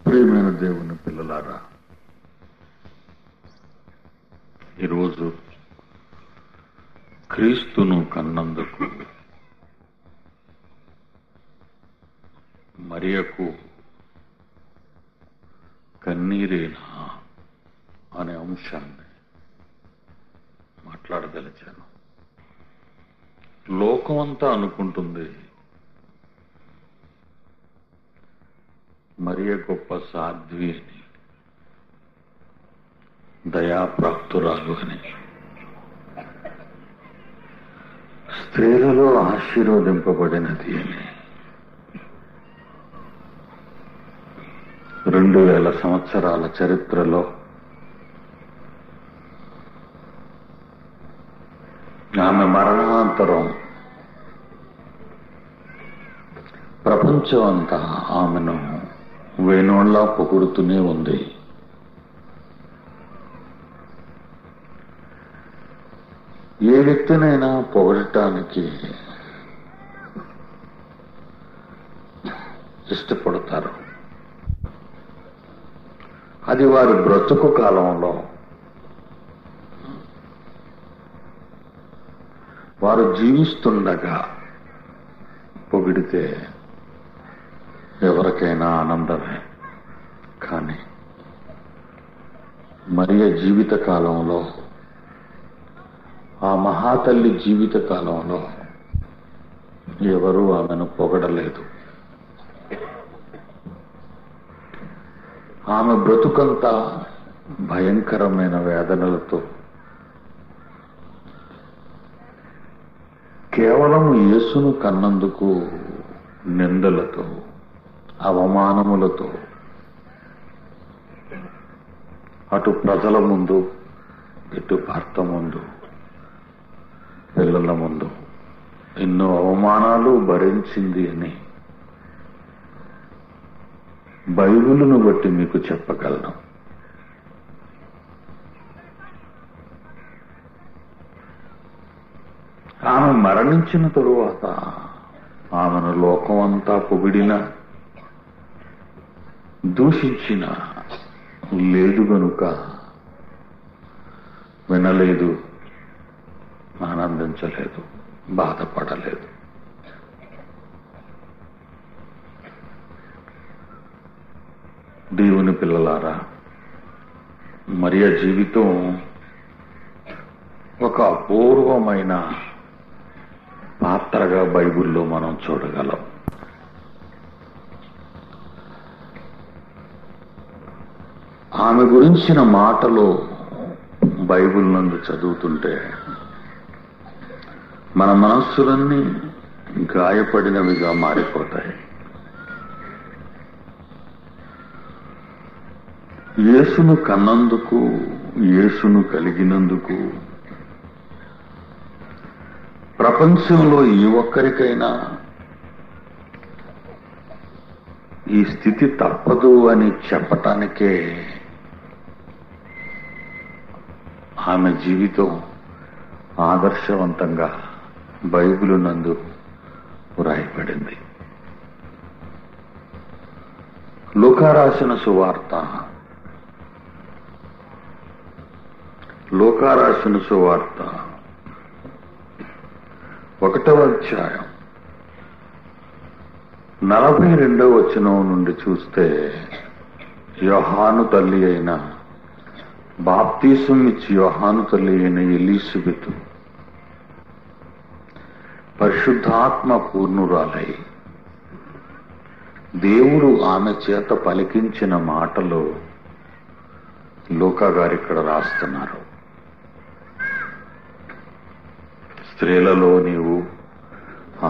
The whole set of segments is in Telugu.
ప్రియమైన దేవుని పిల్లలారా, ఈరోజు క్రీస్తును కన్నందుకు మరియకు కన్నీరేనా అనే అంశాన్ని మాట్లాడదలిచాను. లోకమంతా అనుకుంటుంది మరియ గొప్ప సాధ్వి అని, దయాప్రాప్తురాలు అని, స్త్రీలలో ఆశీర్వదింపబడినది అని. 2000 సంవత్సరాల చరిత్రలో ఆమె మరణానంతరం ప్రపంచం అంతా ఆమెను వేణోళ్లా పొగుడుతూనే ఉంది. ఏ వ్యక్తినైనా పొగడటానికి ఇష్టపడతారు. అది వారి బ్రతుకు కాలంలో వారు జీవిస్తుండగా పొగిడితే ఎవరికైనా ఆనందమే. కానీ మరియ జీవిత కాలంలో, ఆ మహాతల్లి జీవిత కాలంలో ఎవరూ ఆమెను పొగడలేదు. ఆమె బ్రతుకంతా భయంకరమైన వేదనలతో, కేవలం యేసును కన్నందుకు నిందలతో, అవమానములతో, అటు ప్రజల ముందు, ఇటు భర్త ముందు, పిల్లల ముందు ఎన్నో అవమానాలు భరించింది అని బైబిలును బట్టి మీకు చెప్పగలను. ఆమె మరణించిన తరువాత ఆమెను లోకమంతా పొగిడిన, దూషించిన లేదు గనుక వినలేదు, ఆనందించలేదు, బాధపడలేదు. దేవుని పిల్లలారా, మరియ జీవితం ఒక అపూర్వమైన పాత్రగా బైబిల్లో మనం చూడగలం. ఆమె గురించిన మాటలు బైబిల్ నందు చదువుతుంటే మన మనస్సులన్నీ గాయపడినవిగా మారిపోతాయి. యేసును కన్నందుకు, యేసును కలిగినందుకు ప్రపంచంలో ఏ ఒక్కరికైనా ఈ స్థితి తప్పదు అని చెప్పటానికే ఆమె జీవితం ఆదర్శవంతంగా బైబిలు నందు వ్రాయబడింది. లూకా రాసిన సువార్త 1వ అధ్యాయం 42వ వచనం నుండి చూస్తే, యోహాను తల్లి అయిన, బాప్తీసం ఇచ్చి యోహాను తల్లి అయిన ఎలీజబెతు పరిశుద్ధాత్మ పూర్ణురాలై దేవుడు ఆమె చేత పలికించిన మాటలు లూకా గారు ఇక్కడ రాస్తున్నారు. స్త్రీలలో నీవు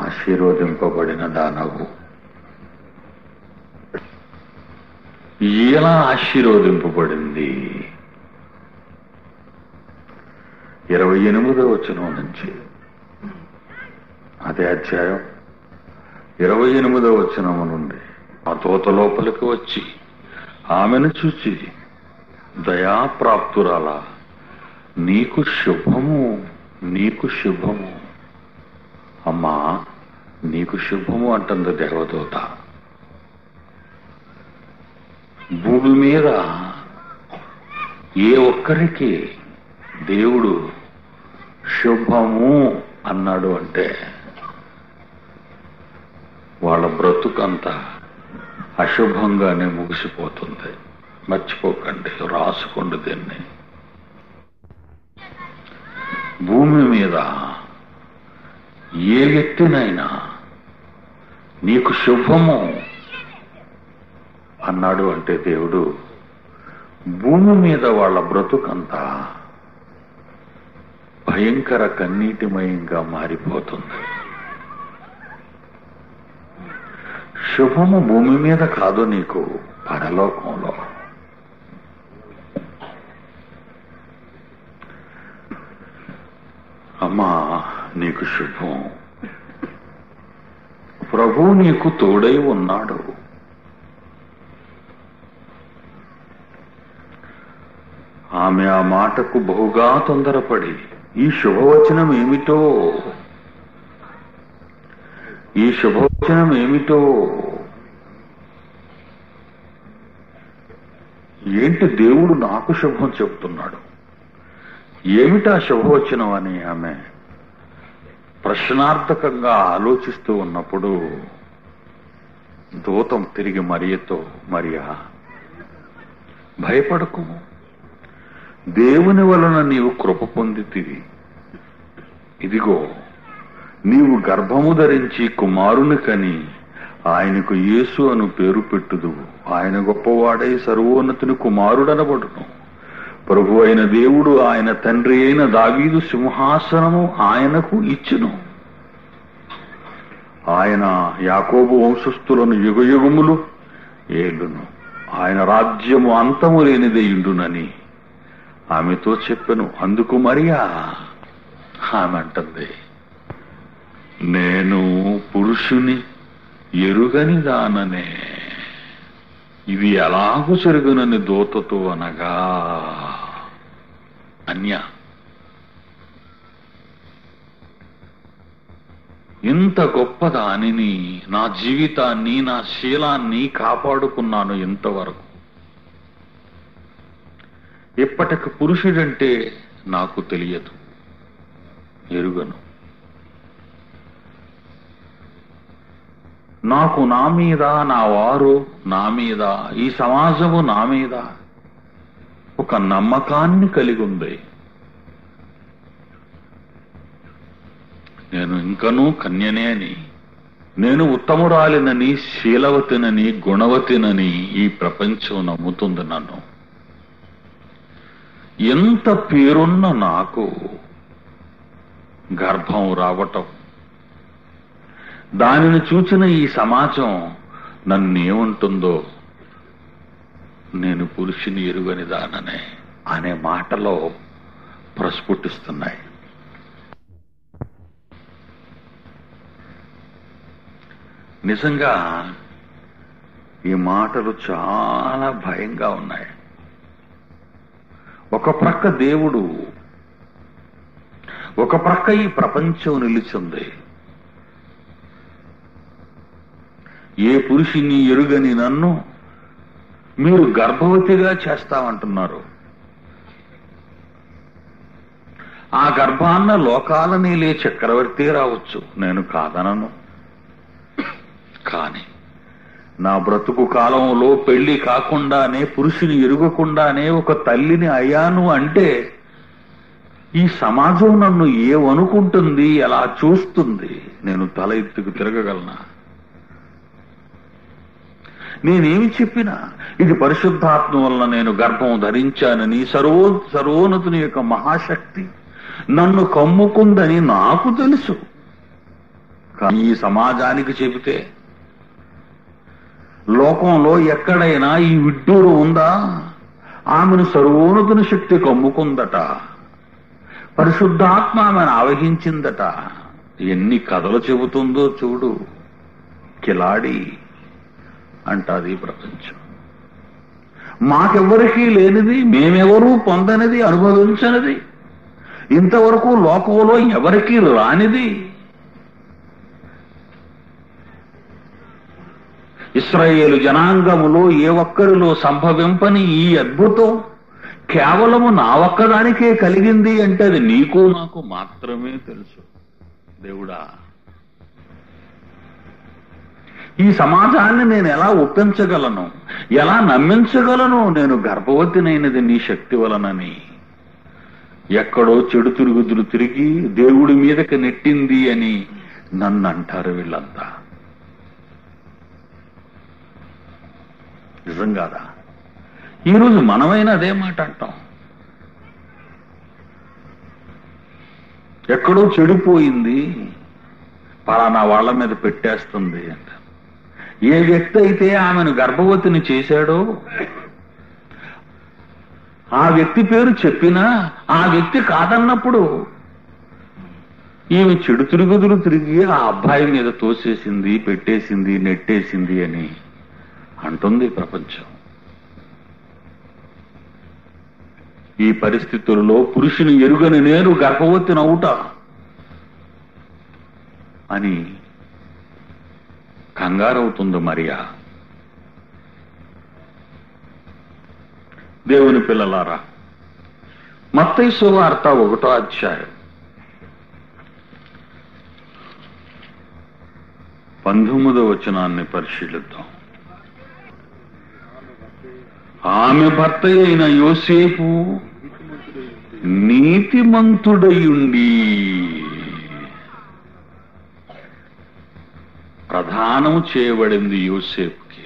ఆశీర్వదింపబడిన దానవు. ఎలా ఆశీర్వదింపబడింది? 28వ వచనం నుంచి, అదే అధ్యాయం 28వ వచనం నుండి, ఆ తోత లోపలికి వచ్చి ఆమెను చూచి, దయాప్రాప్తురాలా, నీకు శుభము, నీకు శుభము. అమ్మా, నీకు శుభము అంటుంది దేవదూత. భూమి మీద ఏ ఒక్కరికి దేవుడు శుభము అన్నాడు అంటే వాళ్ళ బ్రతుకంతా అశుభంగానే ముగిసిపోతుంది. మర్చిపోకండి, రాసుకోండి దీన్ని. భూమి మీద ఏ వ్యక్తినైనా నీకు శుభము అన్నాడు అంటే దేవుడు, భూమి మీద వాళ్ళ బ్రతుకంతా భయంకర కన్నీటిమయంగా మారిపోతుంది. శుభము భూమి మీద కాదు, నీకు పరలోకంలో. అమ్మా, నీకు శుభం. ప్రభు నీకు తోడై ఉన్నాడు. ఆమె ఆ మాటకు బహుగా తొందరపడి, ఈ శుభవచనం ఏమిటో, ఈ శుభవచనం ఏమిటో, ఏంటి దేవుడు నాకు శుభం చెబుతున్నాడు, ఏమిటా శుభవచనం అని ఆమె ప్రశ్నార్థకంగా ఆలోచిస్తూ ఉన్నప్పుడు దూతం తిరిగి మరియతో, మరియా భయపడకు, దేవుని వలన నీవు కృప పొందితివి. ఇదిగో నీవు గర్భము ధరించి కుమారుని కని ఆయనకు యేసు అను పేరు పెట్టుదువు. ఆయన గొప్పవాడై సర్వోన్నతుని కుమారుడనబడును. ప్రభు అయిన దేవుడు ఆయన తండ్రి అయిన దావీదు సింహాసనము ఆయనకు ఇచ్చును. ఆయన యాకోబు వంశస్థులను యుగయుగములు ఏలును. ఆయన రాజ్యము అంతము లేనిదేయుండునని ఆమెతో చెప్పెను. అందుకు మరియా ఆమె అంటుంది, నేను పురుషుని ఎరుగని దాననే, ఇది ఎలాగూ జరుగునని దూతతో అనగా, అన్య ఇంత గొప్ప దానిని, నా జీవితాన్ని, నా శీలాన్ని కాపాడుకున్నాను ఇంతవరకు. ఇప్పటికి పురుషుడంటే నాకు తెలియదు, ఎరుగను. నాకు నా మీద, నా వారు నా మీద, ఈ సమాజము నా మీద ఒక నమ్మకాన్ని కలిగి ఉంది. నేను ఇంకనూ కన్యనే అని, నేను ఉత్తమురాలినని, శీలవతినని, గుణవతినని ఈ ప్రపంచం నమ్ముతుంది నన్ను. ఎంత పేరున్న నాకు గర్భం రావటం, దానిని చూచిన ఈ సమాజం నన్నేమంటుందో, నేను పురుషుని ఎరుగని దాననే అనే మాటలో ప్రస్ఫుటిస్తున్నాయి. నిజంగా ఈ మాటలు చాలా భయంగా ఉన్నాయి. ఒక ప్రక్క దేవుడు, ఒక ప్రక్క ఈ ప్రపంచం నిలిచింది. ఏ పురుషుని ఎరుగని నన్ను మీరు గర్భవతిగా చేస్తామంటున్నారు. ఆ గర్భాన్న లోకాలని లే చక్రవర్తి రావచ్చు, నేను కాదనను. కాని నా బ్రతుకు కాలంలో పెళ్లి కాకుండానే, పురుషుని ఎరుగకుండానే ఒక తల్లిని అయ్యాను అంటే ఈ సమాజం నన్ను ఏమనుకుంటుంది, ఎలా చూస్తుంది? నేను తల ఎత్తుకు తిరగగలనా? నేనేమి చెప్పినా ఇది పరిశుద్ధాత్మ వలన నేను గర్భం ధరించానని, సర్వోన్నతుని యొక్క మహాశక్తి నన్ను కమ్ముకుందని నాకు తెలుసు. కానీ ఈ సమాజానికి చెబితే, లోకంలో ఎక్కడైనా ఈ విడ్డూరు ఉందా? ఆమెను సర్వోన్నతుని శక్తి కమ్ముకుందట, పరిశుద్ధాత్మ ఆమెను ఆవహించిందట. ఎన్ని కథలు చెబుతుందో చూడు. కిలాడి అంటాది ప్రపంచం. మాకెవ్వరికీ లేనిది, మేమెవరూ పొందనిది, అనుభవించనిది, ఇంతవరకు లోకంలో ఎవరికీ రానిది, ఇశ్రాయేలు జనాంగములో ఏ ఒక్కరిలో సంభవింపని ఈ అద్భుతం కేవలము నా ఒక్కదానికే కలిగింది అంటే అది నీకు నాకు మాత్రమే తెలుసు. దేవుడా, ఈ సమాజాన్ని నేను ఎలా ఒప్పించగలను, ఎలా నమ్మించగలను? నేను గర్భవతినైనది నీ శక్తి వలనని. ఎక్కడో చెడు తిరుగుదులు తిరిగి దేవుడి మీదకి నెట్టింది అని నన్ను అంటారు వీళ్ళంతా. నిజం కాదా? ఈరోజు మనమైనా అదే మాట అంటాం. ఎక్కడో చెడిపోయింది, పలానా వాళ్ళ మీద పెట్టేస్తుంది అంట. ఏ వ్యక్తి అయితే ఆమెను గర్భవతిని చేశాడో ఆ వ్యక్తి పేరు చెప్పినా ఆ వ్యక్తి కాదన్నప్పుడు ఈమె చెడు తిరుగుదులు తిరిగి ఆ అబ్బాయి మీద తోసేసింది, పెట్టేసింది, నెట్టేసింది అని అంటుంది ప్రపంచం. ఈ పరిస్థితుల్లో పురుషుని ఎరుగని నేను గర్భవతినవుట అని కంగారవుతుంది మరియా. దేవుని పిల్లలారా, మత్తయి సువార్త 1వ అధ్యాయం 19వ వచనాన్ని పరిశీలిద్దాం. ఆమె భర్త అయిన యోసేపు నీతిమంతుడయుండి ప్రదానం చేయబడింది యోసేపుకి.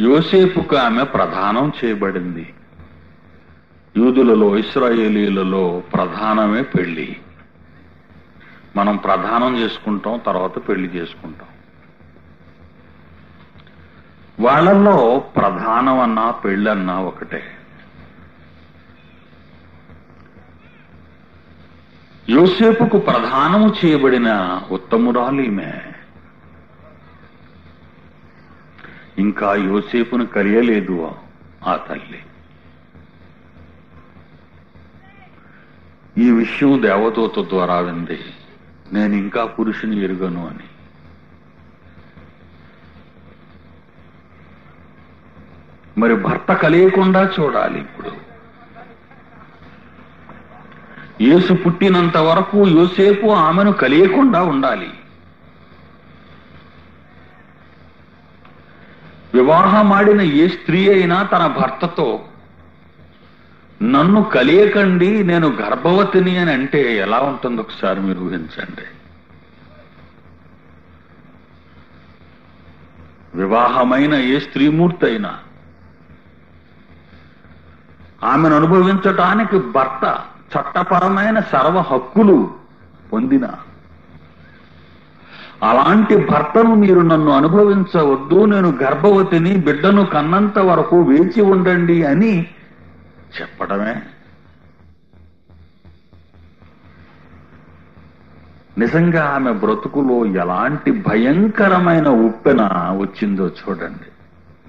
యోసేపుకు ఆమె ప్రదానం చేయబడింది. యూదులలో, ఇశ్రాయేలీలలో ప్రధానమే పెళ్లి. మనం ప్రదానం చేసుకుంటాం, తర్వాత పెళ్లి చేసుకుంటాం. వాళ్ళల్లో ప్రధానమన్నా పెళ్ళన్నా ఒకటే. యోసేపుకు ప్రదానము చేయబడిన ఉత్తమురాలు ఈమె. ఇంకా యోసేపును కలియలేదు ఆ తల్లి. ఈ విషయం దేవదూత ద్వారా వింది, నేను ఇంకా పురుషుని ఎరుగను అని. మరి భర్త కలియకుండా చూడాలి. ఇప్పుడు యేసు పుట్టినంత వరకు యోసేపు ఆమెను కలియకుండా ఉండాలి. వివాహమాడిన ఏ స్త్రీ అయినా తన భర్తతో నన్ను కలియకండి, నేను గర్భవతిని అని అంటే ఎలా ఉంటుందో ఒకసారి మీరు ఊహించండి. వివాహమైన ఏ స్త్రీమూర్తి అయినా ఆమెను అనుభవించటానికి భర్త చట్టపరమైన సర్వ హక్కులు పొందిన అలాంటి భర్తను మీరు నన్ను అనుభవించవద్దు, నేను గర్భవతిని, బిడ్డను కన్నంత వరకు వేచి ఉండండి అని చెప్పడమే నిజంగా ఆమె బ్రతుకులో ఎలాంటి భయంకరమైన ఉప్పెన వచ్చిందో చూడండి.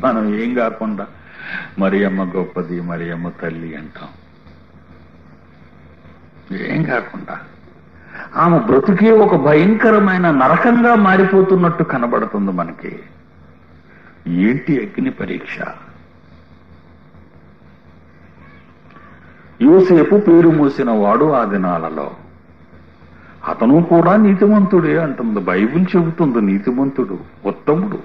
మనం ఏం కాకుండా మరియమ్మ గొప్పది, మరియమ్మ తల్లి అంటాం. ఏం కాకుండా ఆమె బ్రతుకే ఒక భయంకరమైన నరకంగా మారిపోతున్నట్టు కనబడుతుంది మనకి. ఏంటి అగ్ని పరీక్ష? యోసేపు పేరు మోసిన వాడు ఆ దినాలలో. అతను కూడా నీతిమంతుడే అంటుంది బైబిల్ చెబుతుంది. నీతిమంతుడు, ఉత్తముడు.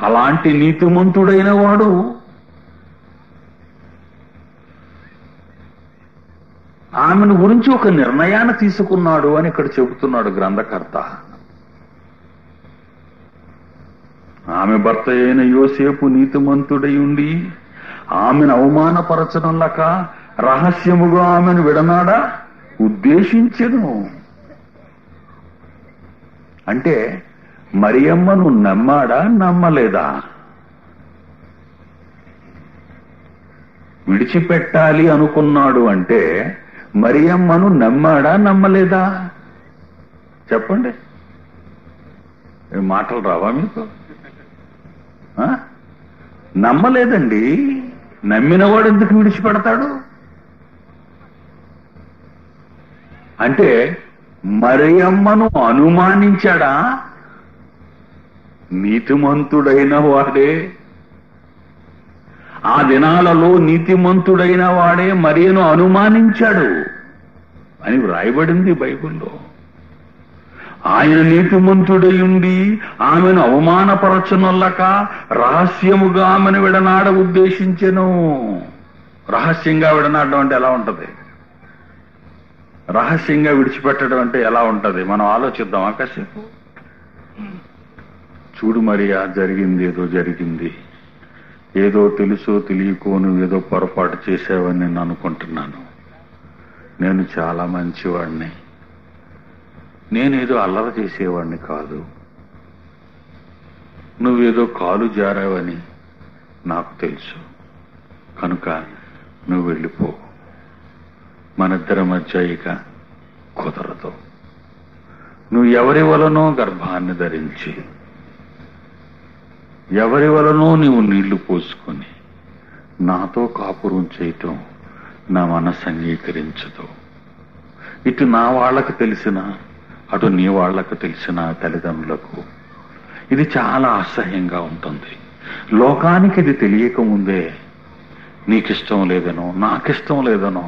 అలాంటి నీతిమంతుడైన వాడు ఆమెను గురించి ఒక నిర్ణయాన్ని తీసుకున్నాడు అని ఇక్కడ చెబుతున్నాడు గ్రంథకర్త. ఆమె భర్త అయిన యోసేపు నీతిమంతుడై ఉండి ఆమెను అవమానపరచడంలక రహస్యముగా ఆమెను విడనాడా ఉద్దేశించెను. అంటే మరియమ్మను నమ్మాడా, నమ్మలేదా? విడిచిపెట్టాలి అనుకున్నాడు అంటే మరియమ్మను నమ్మాడా, నమ్మలేదా? చెప్పండి. మాటలు రావా మీకు? నమ్మలేదండి. నమ్మినవాడు ఎందుకు విడిచిపెడతాడు? అంటే మరియమ్మను అనుమానించాడా? నీతిమంతుడైన వాడే, ఆ దినాలలో నీతిమంతుడైన వాడే మరియను అనుమానించాడు అని వ్రాయబడింది బైబిల్లో. ఆయన నీతిమంతుడయుండి ఆమెను అవమానపరచనొల్లక రహస్యముగా ఆమెను విడనాడ ఉద్దేశించెను. రహస్యంగా విడనాడడం అంటే ఎలా ఉంటది? రహస్యంగా విడిచిపెట్టడం అంటే ఎలా ఉంటది? మనం ఆలోచిద్దాం కాసేపు. చూడు మరియా, జరిగింది ఏదో జరిగింది, ఏదో తెలుసో తెలియకో నువ్వు ఏదో పొరపాటు చేసావని నేను అనుకుంటున్నాను. నేను చాలా మంచివాడిని, నేనేదో అల్లరి చేసేవాడిని కాదు. నువ్వేదో కాలు జారావని నాకు తెలుసు, కనుక నువ్వు వెళ్ళిపో. మనిద్దరి మధ్య ఇక కుదరదు. నువ్వు ఎవరి వలనో గర్భాన్ని ధరించి, ఎవరి వలనో నీవు నీళ్లు పోసుకొని నాతో కాపురం చేయటం నా మనసు అంగీకరించదు. ఇటు నా వాళ్లకు తెలిసిన, అటు నీ వాళ్లకు తెలిసిన తల్లిదండ్రులకు ఇది చాలా అసహ్యంగా ఉంటుంది. లోకానికి ఇది తెలియకముందే నీకిష్టం లేదనో నాకిష్టం లేదనో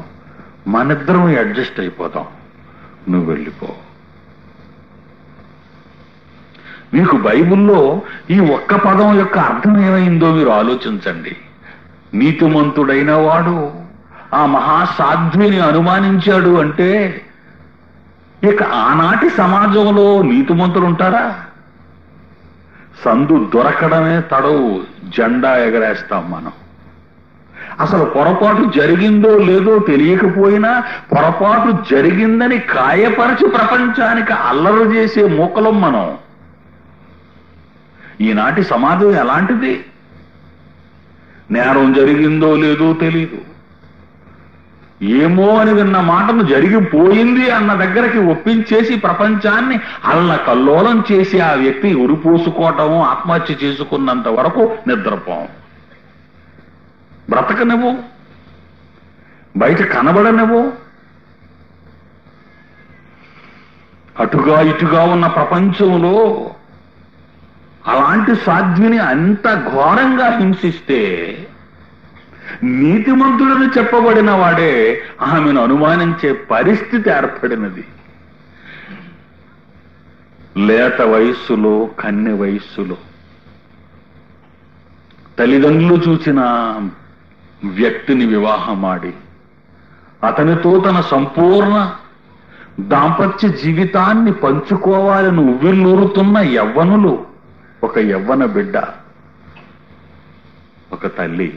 మనిద్దరం అడ్జస్ట్ అయిపోతాం. నువ్వు వెళ్ళిపో. మీకు బైబిల్లో ఈ ఒక్క పదం యొక్క అర్థం ఏమైందో మీరు ఆలోచించండి. నీతిమంతుడైన వాడు ఆ మహాసాధ్విని అనుమానించాడు అంటే ఇక ఆనాటి సమాజంలో నీతిమంతులు ఉంటారా? సందు దొరకడమే తడవు, జెండా ఎగరేస్తాం మనం. అసలు పొరపాటు జరిగిందో లేదో తెలియకపోయినా పొరపాటు జరిగిందని కాయపరచి ప్రపంచానికి అల్లరి చేసే మూకలం మనం. ఈనాటి సమాజం ఎలాంటిది? నేరం జరిగిందో లేదో తెలీదు, ఏమో అని విన్న మాటను జరిగిపోయింది అన్న దగ్గరికి ఒప్పించేసి ప్రపంచాన్ని అల్లకల్లోలం చేసి ఆ వ్యక్తి ఉరిపోసుకోవటము, ఆత్మహత్య చేసుకున్నంత వరకు నిద్రపోం. బ్రతకనివ్వు, బయట కనబడనివ్వు. అటుగా ఇటుగా ఉన్న ప్రపంచంలో అలాంటి సాధ్విని అంత ఘోరంగా హింసిస్తే నీతిమంతుడని చెప్పబడిన వాడే ఆమెను అనుమానించే పరిస్థితి ఏర్పడినది. లేత వయస్సులో, కన్నె వయస్సులో తల్లిదండ్రులు చూసిన వ్యక్తిని వివాహమాడి అతనితో తన సంపూర్ణ దాంపత్య జీవితాన్ని పంచుకోవాలని ఉవ్విళ్ళూరుతున్న యవ్వనులు, ఒక యవ్వన బిడ్డ, ఒక తల్లి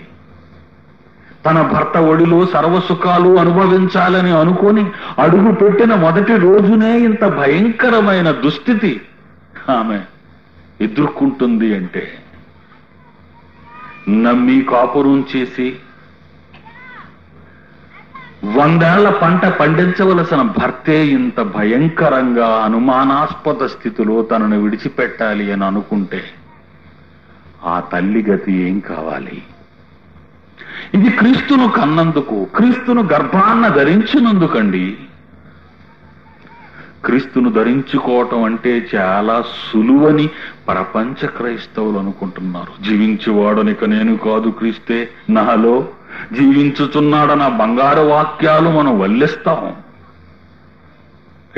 తన భర్త ఒడిలో సర్వసుఖాలు అనుభవించాలని అనుకొని అడుగు పెట్టిన మొదటి రోజునే ఇంత భయంకరమైన దుస్థితి ఆమె ఎదుర్కొంటుంది అంటే, నమ్మి కాపురం చేసి 100 ఏళ్ల పంట పండించవలసిన భర్తే ఇంత భయంకరంగా అనుమానాస్పద స్థితిలో తనను విడిచిపెట్టాలి అని అనుకుంటే ఆ తల్లి గతి ఏం కావాలి? ఇది క్రీస్తును కన్నందుకు, క్రీస్తును గర్భాన్న ధరించినందుకండి. క్రీస్తును ధరించుకోవటం అంటే చాలా సులువని ప్రపంచ క్రైస్తవులు అనుకుంటున్నారు. జీవించేవాడనిక నేను కాదు, క్రీస్తే నాలో జీవించుచున్నాడన్న బంగారు వాక్యాలు మనం వల్లిస్తాం.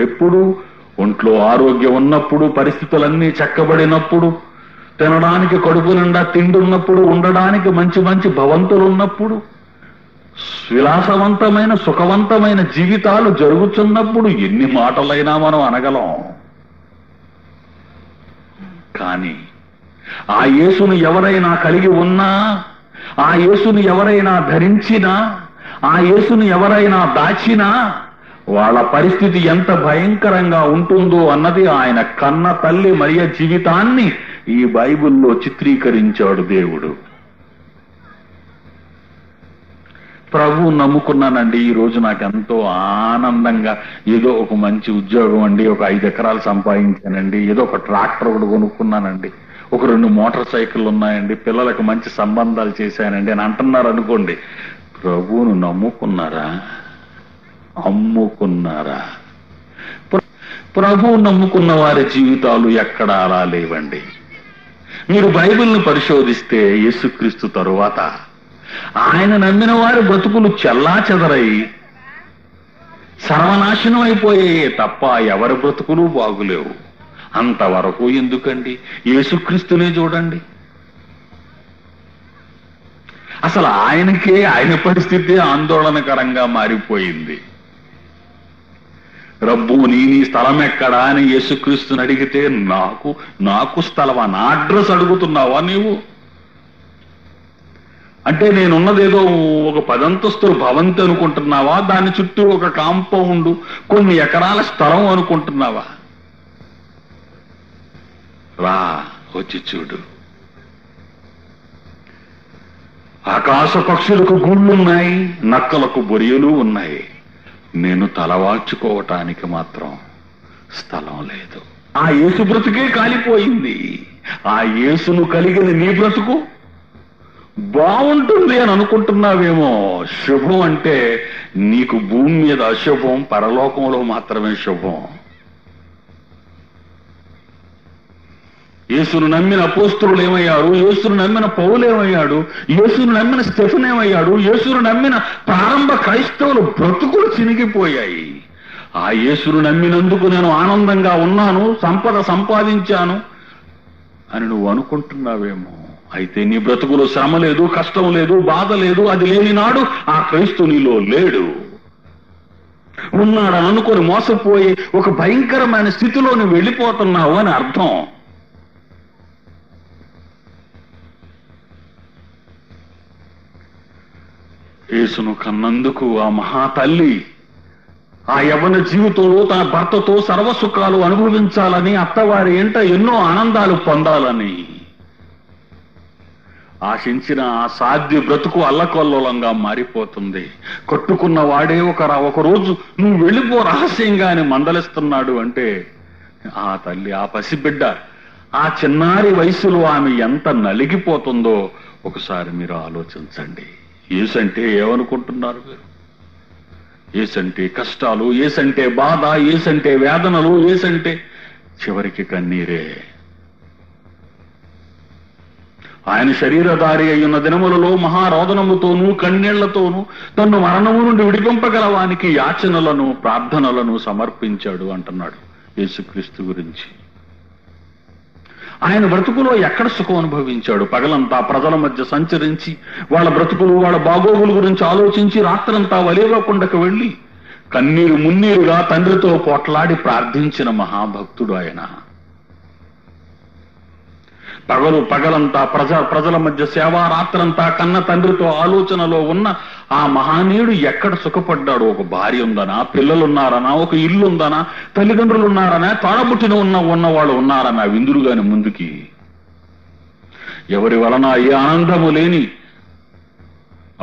ఎప్పుడు ఒంట్లో ఆరోగ్యం ఉన్నప్పుడు, పరిస్థితులన్నీ చక్కబడినప్పుడు, తినడానికి కడుపు నిండా తిండి ఉన్నప్పుడు, ఉండడానికి మంచి మంచి భవంతులు ఉన్నప్పుడు, విలాసవంతమైన సుఖవంతమైన జీవితాలు జరుగుతున్నప్పుడు ఎన్ని మాటలైనా మనం అనగలం. కానీ ఆ యేసును ఎవరైనా కలిగి ఉన్నా, ఆ యేసును ఎవరైనా ధరించినా, ఆ యేసును ఎవరైనా దాచినా వాళ్ళ పరిస్థితి ఎంత భయంకరంగా ఉంటుందో అన్నది ఆయన కన్న తల్లి మరియ జీవితాన్ని ఈ బైబిల్లో చిత్రీకరించాడు దేవుడు. ప్రభు నమ్ముకున్నానండి. ఈ రోజు నాకు ఎంతో ఆనందంగా, ఏదో ఒక మంచి ఉద్యోగం అండి, ఒక 5 ఎకరాలు సంపాదించానండి, ఏదో ఒక ట్రాక్టర్ ఒకటి కొనుక్కున్నానండి, ఒక 2 మోటార్ సైకిళ్ళు ఉన్నాయండి, పిల్లలకు మంచి సంబంధాలు చేశానండి అని అంటున్నారు అనుకోండి. ప్రభువును నమ్ముకున్నారా? అమ్ముకున్నారా? ప్రభువు నమ్ముకున్న వారి జీవితాలు ఎక్కడా అలా లేవండి. మీరు బైబిల్ని పరిశోధిస్తే యేసుక్రీస్తు తరువాత ఆయన నమ్మిన వారి బ్రతుకులు చెల్లాచెదరై సర్వనాశనం అయిపోయాయే తప్ప ఎవరి బ్రతుకులు బాగులేవు. అంతవరకు ఎందుకండి? యేసుక్రీస్తునే చూడండి. అసలు ఆయనకే ఆయన పరిస్థితి ఆందోళనకరంగా మారిపోయింది. రబ్బు నీ స్థలం ఎక్కడా అని యేసుక్రీస్తుని అడిగితే నాకు స్థలమా, నా అడ్రస్ అడుగుతున్నావా నీవు? అంటే నేనున్నదేదో ఒక 10 అంతస్తుల భవంతి అనుకుంటున్నావా? దాని చుట్టూ ఒక కాంపౌండ్, కొన్ని ఎకరాల స్థలం అనుకుంటున్నావా? రా, వచ్చి చూడు. ఆకాశ పక్షులకు గూళ్ళున్నాయి, నక్కలకు బొరియలు ఉన్నాయి. నేను తలవాల్చుకోవటానికి మాత్రం స్థలం లేదు. ఆ యేసు బ్రతుకే కాలిపోయింది. ఆ యేసును కలిగిన నీ బ్రతుకు బాగుంటుంది అని అనుకుంటున్నావేమో. శుభం అంటే నీకు భూమి మీద అశుభం, పరలోకంలో మాత్రమే శుభం. యేసును నమ్మిన అపోస్తలులు ఏమయ్యారు? యేసును నమ్మిన పౌలు ఏమయ్యాడు? యేసును నమ్మిన స్టెఫెన్ ఏమయ్యాడు? యేసును నమ్మిన ప్రారంభ క్రైస్తవులు బ్రతుకులు చినిగిపోయాయి. ఆ యేసును నమ్మినందుకు నేను ఆనందంగా ఉన్నాను, సంపద సంపాదించాను అని నువ్వు అనుకుంటున్నావేమో. అయితే నీ బ్రతుకులో శ్రమ లేదు, కష్టం లేదు, బాధ లేదు. అది లేని నాడు ఆ క్రీస్తు నీలో లేడు. ఉన్నాడని అనుకొని మోసపోయి ఒక భయంకరమైన స్థితిలో నువ్వు వెళ్ళిపోతున్నావు అని అర్థం. యేసును కన్నందుకు ఆ మహాతల్లి ఆ యవ్వన జీవితంలో తన భర్తతో సర్వసుఖాలు అనుభవించాలని, అత్తవారి ఇంట ఎన్నో ఆనందాలు పొందాలని ఆశించిన ఆ సాధ్య బ్రతుకు అల్లకొల్లోలంగా మారిపోతుంది. కట్టుకున్న వాడే ఒక రోజు నువ్వు వెళ్ళిపో రహస్యంగా అని మందలిస్తున్నాడు అంటే ఆ తల్లి, ఆ పసిబిడ్డ, ఆ చిన్నారి వయసులో ఆమె ఎంత నలిగిపోతుందో ఒకసారి మీరు ఆలోచించండి. యేసంటే ఏమనుకుంటున్నారు మీరు? యేసంటే కష్టాలు, యేసంటే బాధ, యేసంటే వేదనలు, యేసంటే చివరికి కన్నీరే. ఆయన శరీరధారి అయ్యున్న దినములలో మహారోదనముతోనూ కన్నీళ్లతోనూ తన్ను మరణము నుండి విడిపింపగలవానికి యాచనలను, ప్రార్థనలను సమర్పించాడు అంటున్నాడు యేసుక్రీస్తు గురించి. ఆయన బ్రతుకులో ఎక్కడ సుఖం అనుభవించాడు? పగలంతా ప్రజల మధ్య సంచరించి వాళ్ళ బ్రతుకులు, వాళ్ళ బాగోగుల గురించి ఆలోచించి రాత్రంతా వలేవకుండకు వెళ్లి కన్నీరు మున్నీరుగా తండ్రితో పోట్లాడి ప్రార్థించిన మహాభక్తుడు ఆయన. పగలంతా ప్రజల మధ్య సేవ, రాత్రంతా కన్న తండ్రితో ఆలోచనలో ఉన్న ఆ మహానీయుడు ఎక్కడ సుఖపడ్డాడు? ఒక భార్య ఉందనా, పిల్లలున్నారనా, ఒక ఇల్లు ఉందనా, తల్లిదండ్రులు ఉన్నారనా, తోడబుట్టిన ఉన్నవాళ్ళు ఉన్నారనా విందురుగాని ముందుకి? ఎవరి వలన ఏ ఆనందము లేని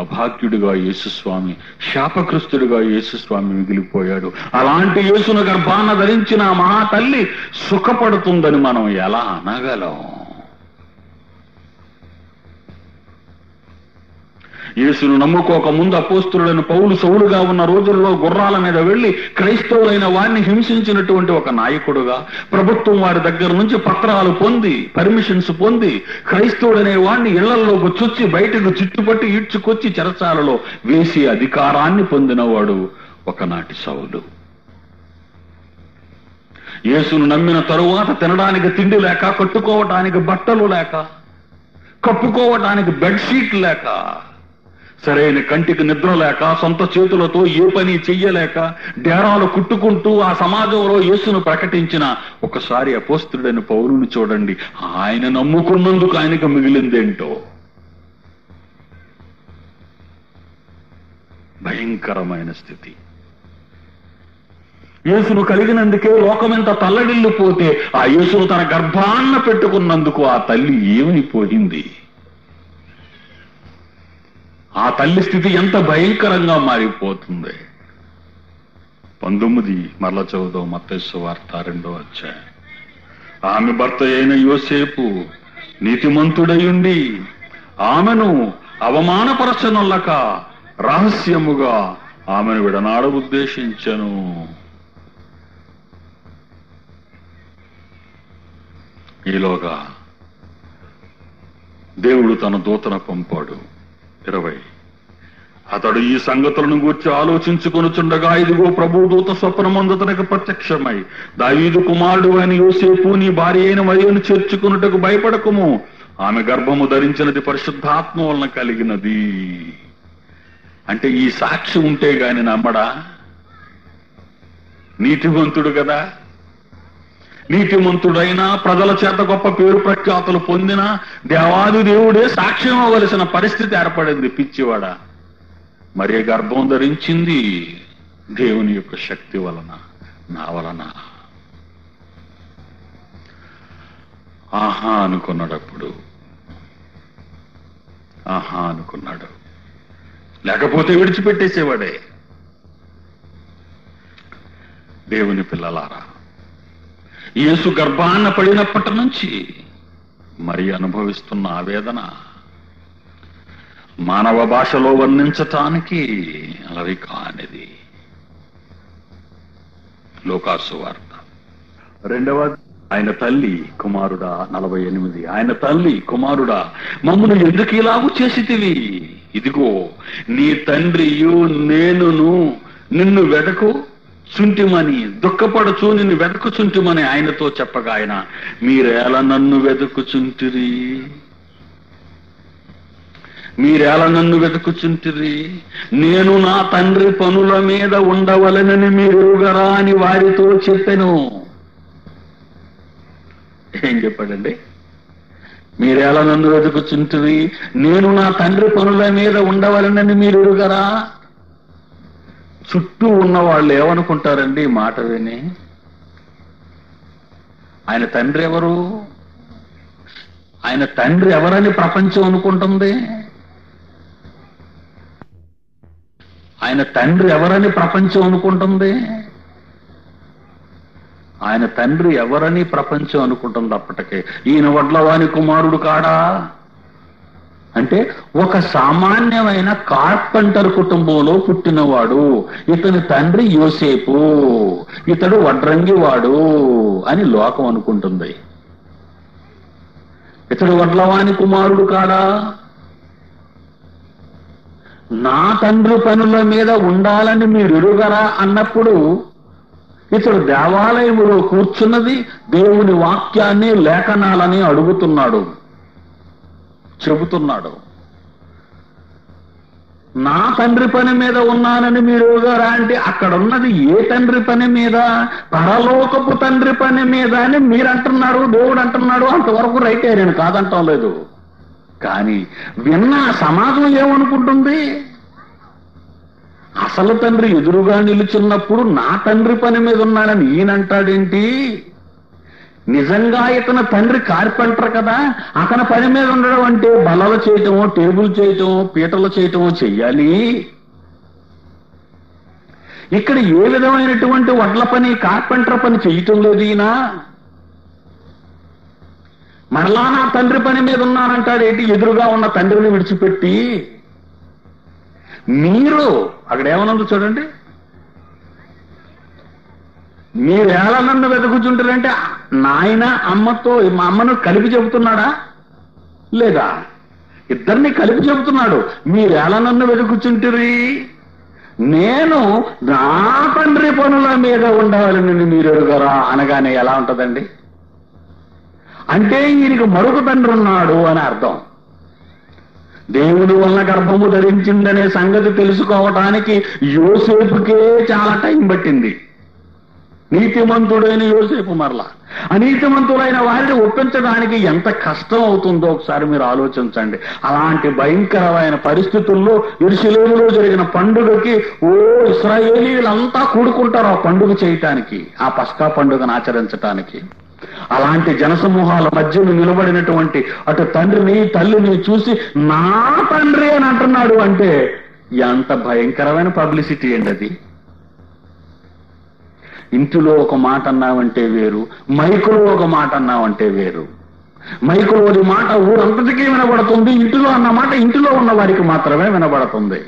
అభాగ్యుడిగా యేసుస్వామి, శాపగ్రస్తుడిగా యేసుస్వామి మిగిలిపోయాడు. అలాంటి యేసును గర్భాన ధరించిన ఆ మహాతల్లి సుఖపడుతుందని మనం ఎలా అనగలం? యేసును నమ్ముకోక ముందు అపోస్తలుడైన పౌలు సౌలుగా ఉన్న రోజుల్లో గుర్రాల మీద వెళ్లి క్రైస్తవులైన వారిని హింసించినటువంటి ఒక నాయకుడుగా, ప్రభుత్వం వారి దగ్గర నుంచి పత్రాలు పొంది, పర్మిషన్స్ పొంది, క్రైస్తవుడనే వాడిని ఇళ్లలోకి చొచ్చి బయటకు చుట్టుపట్టి ఈడ్చుకొచ్చి చెరసాలలో వేసి అధికారాన్ని పొందినవాడు ఒకనాటి సౌలు. యేసును నమ్మిన తరువాత తినడానికి తిండి లేక, కట్టుకోవటానికి బట్టలు లేక, కప్పుకోవటానికి బెడ్షీట్ లేక, సరైన కంటికి నిద్ర లేక, సొంత చేతులతో ఏ పని చెయ్యలేక డేరాలు కుట్టుకుంటూ ఆ సమాజంలో యేసును ప్రకటించిన ఒకసారి అపోస్తలుడైన పౌలుని చూడండి. ఆయన నమ్ముకున్నందుకు ఆయనకు మిగిలిందేంటో భయంకరమైన స్థితి. యేసును కలిగినందుకే లోకమెంత తల్లడిల్లిపోతే ఆ యేసును తన గర్భాన్న పెట్టుకున్నందుకు ఆ తల్లి ఏమైపోయింది? ఆ తల్లి స్థితి ఎంత భయంకరంగా మారిపోతుంది. 19 మరల చదువుదాం. మత్తయి సువార్త 2వ అధ్యాయం. ఆమె భర్త అయిన యోసేపు నీతిమంతుడయుండి ఆమెను అవమానపరచనొల్లక రహస్యముగా ఆమెను విడనాడ ఉద్దేశించను. ఈలోగా దేవుడు తన దూతను పంపాడు. 20 అతడు ఈ సంగతులను గూర్చి ఆలోచించుకొనుచుండగా ఇదిగో ప్రభువు దూత స్వప్నమందు అతనికి ప్రత్యక్షమై, దావీదు కుమారుడు అయిన యోసేపు, నీ భార్య అయిన మరియను చేర్చుకున్నట్టుకు భయపడకుము, ఆమె గర్భము ధరించినది పరిశుద్ధాత్మ వలన కలిగినది. అంటే ఈ సాక్షి ఉంటే గాని నమ్మడా? నీతిమంతుడు కదా, నీతిమంతుడైనా ప్రజల చేత గొప్ప పేరు ప్రఖ్యాతులు పొందిన దేవాది దేవుడే సాక్ష్యం అవ్వవలసిన పరిస్థితి ఏర్పడింది. పిచ్చివాడ, మరి గర్భం ధరించింది దేవుని యొక్క శక్తి వలన, నా వలన. ఆహా అనుకున్నాడు. అప్పుడు ఆహా అనుకున్నాడు, లేకపోతే విడిచిపెట్టేసేవాడే. దేవుని పిల్లలారా, యేసు గర్భాన్న పడినప్పటి నుంచి మరి అనుభవిస్తున్న ఆవేదన మానవ భాషలో వర్ణించటానికి అలవి కానిది. లూకాసు వార్త 2వ ఆయన తల్లి కుమారుడా 48 ఆయన తల్లి కుమారుడా మమ్మను ఎందుకు ఇలాగూ చేసితివి? ఇదిగో నీ తండ్రియు నేనును నిన్ను వెదకు చుంటిమని దుఃఖపడుచు నిన్ను వెతుకుచుంటిమని ఆయనతో చెప్పగా ఆయన, మీరేలా నన్ను వెతుకుచుంటిరి, మీరేలా నన్ను వెతుకుచుంటిరి, నేను నా తండ్రి పనుల మీద ఉండవలనని మీరెరుగరా అని వారితో చెప్పెను. ఏం చెప్పాడండి? మీరేలా నన్ను వెతుకుచుంటిరి, నేను నా తండ్రి పనుల మీద ఉండవలనని మీరెరుగరా. చుట్టూ ఉన్న వాళ్ళు ఏమనుకుంటారండి ఈ మాట విని? ఆయన తండ్రి ఎవరు? ఆయన తండ్రి ఎవరని ప్రపంచం అనుకుంటుంది? ఆయన తండ్రి ఎవరని ప్రపంచం అనుకుంటుంది? ఆయన తండ్రి ఎవరని ప్రపంచం అనుకుంటుంది అప్పటికే. ఈయన వడ్లవాని కుమారుడు కాడా అంటే ఒక సామాన్యమైన కార్పెంటర్ కుటుంబంలో పుట్టినవాడు. ఇతని తండ్రి యోసేపు, ఇతడు వడ్రంగి వాడు అని లోకం అనుకుంటుంది. ఇతడు వడ్లవాని కుమారుడు కాడా? నా తండ్రి పనుల మీద ఉండాలని మీరు ఎరుగరా అన్నప్పుడు ఇతడు దేవాలయములో కూర్చున్నది దేవుని వాక్యాన్ని లేఖనాలని అడుగుతున్నాడు, చెబుతున్నాడు. నా తండ్రి పని మీద ఉన్నానని మీరు ఎరుగరా అంటే అక్కడ ఉన్నది ఏ తండ్రి పని మీద? పరలోకపు తండ్రి పని మీద అని మీరు అంటున్నారు, దేవుడు అంటున్నాడు. అంతవరకు రైటే, నేను కాదంటాం లేదు. కానీ విన్న సమాజం ఏమనుకుంటుంది? అసలు తండ్రి ఎదురుగా నిలుచున్నప్పుడు నా తండ్రి పని మీద ఉన్నానని ఈయనంటాడేంటి? నిజంగా ఇతను తండ్రి కార్పెంటర్ కదా, అతని పని మీద ఉండడం అంటే బల్లలు చేయటమో, టేబుల్ చేయటమో, పీటలు చేయటమో చెయ్యాలి. ఇక్కడ ఏ విధమైనటువంటి వడ్ల పని, కార్పెంటర్ పని చేయటం లేదు ఈయన. మరలా నా తండ్రి పని మీద ఉన్నానంటాడేంటి ఎదురుగా ఉన్న తండ్రిని విడిచిపెట్టి? మీరు అక్కడ ఏమన్నది చూడండి, మీరేలా నన్ను వెతుకుచుంటారంటే నాయన అమ్మతో మా అమ్మను కలిపి చెబుతున్నాడా లేదా? ఇద్దరిని కలిపి చెబుతున్నాడు. మీరేలా నన్ను వెతుకుచుంటిరి, నేను నా తండ్రి పనుల మీద ఉండవాలని మీరు ఎరుగరా అనగానే ఎలా ఉంటదండి? అంటే ఈయనకి మరొక తండ్రి ఉన్నాడు అని అర్థం. దేవుని వలన గర్భము ధరించిందనే సంగతి తెలుసుకోవటానికి యోసేపుకే చాలా టైం పట్టింది. నీతిమంతుడైన యోసేపు మరలా అనీతిమంతులైన వారిని ఒప్పించడానికి ఎంత కష్టం అవుతుందో ఒకసారి మీరు ఆలోచించండి. అలాంటి భయంకరమైన పరిస్థితుల్లో యెరూషలేములో జరిగిన పండుగకి ఇశ్రాయేలీయులంతా కూడుకుంటారు ఆ పండుగ చేయటానికి, ఆ పస్కా పండుగను ఆచరించటానికి. అలాంటి జనసమూహాల మధ్యను నిలబడినటువంటి అటు తండ్రిని తల్లిని చూసి నా తండ్రి అని అంటున్నాడు అంటే ఎంత భయంకరమైన పబ్లిసిటీ అండి అది. ఇంటిలో ఒక మాట అన్నావంటే వేరు, మైకులో ఒక మాట అన్నావంటే వేరు. మైకులోని మాట ఊరంతటికీ వినబడుతుంది, ఇంటిలో అన్న మాట ఇంటిలో ఉన్న వారికి మాత్రమే వినబడుతుంది.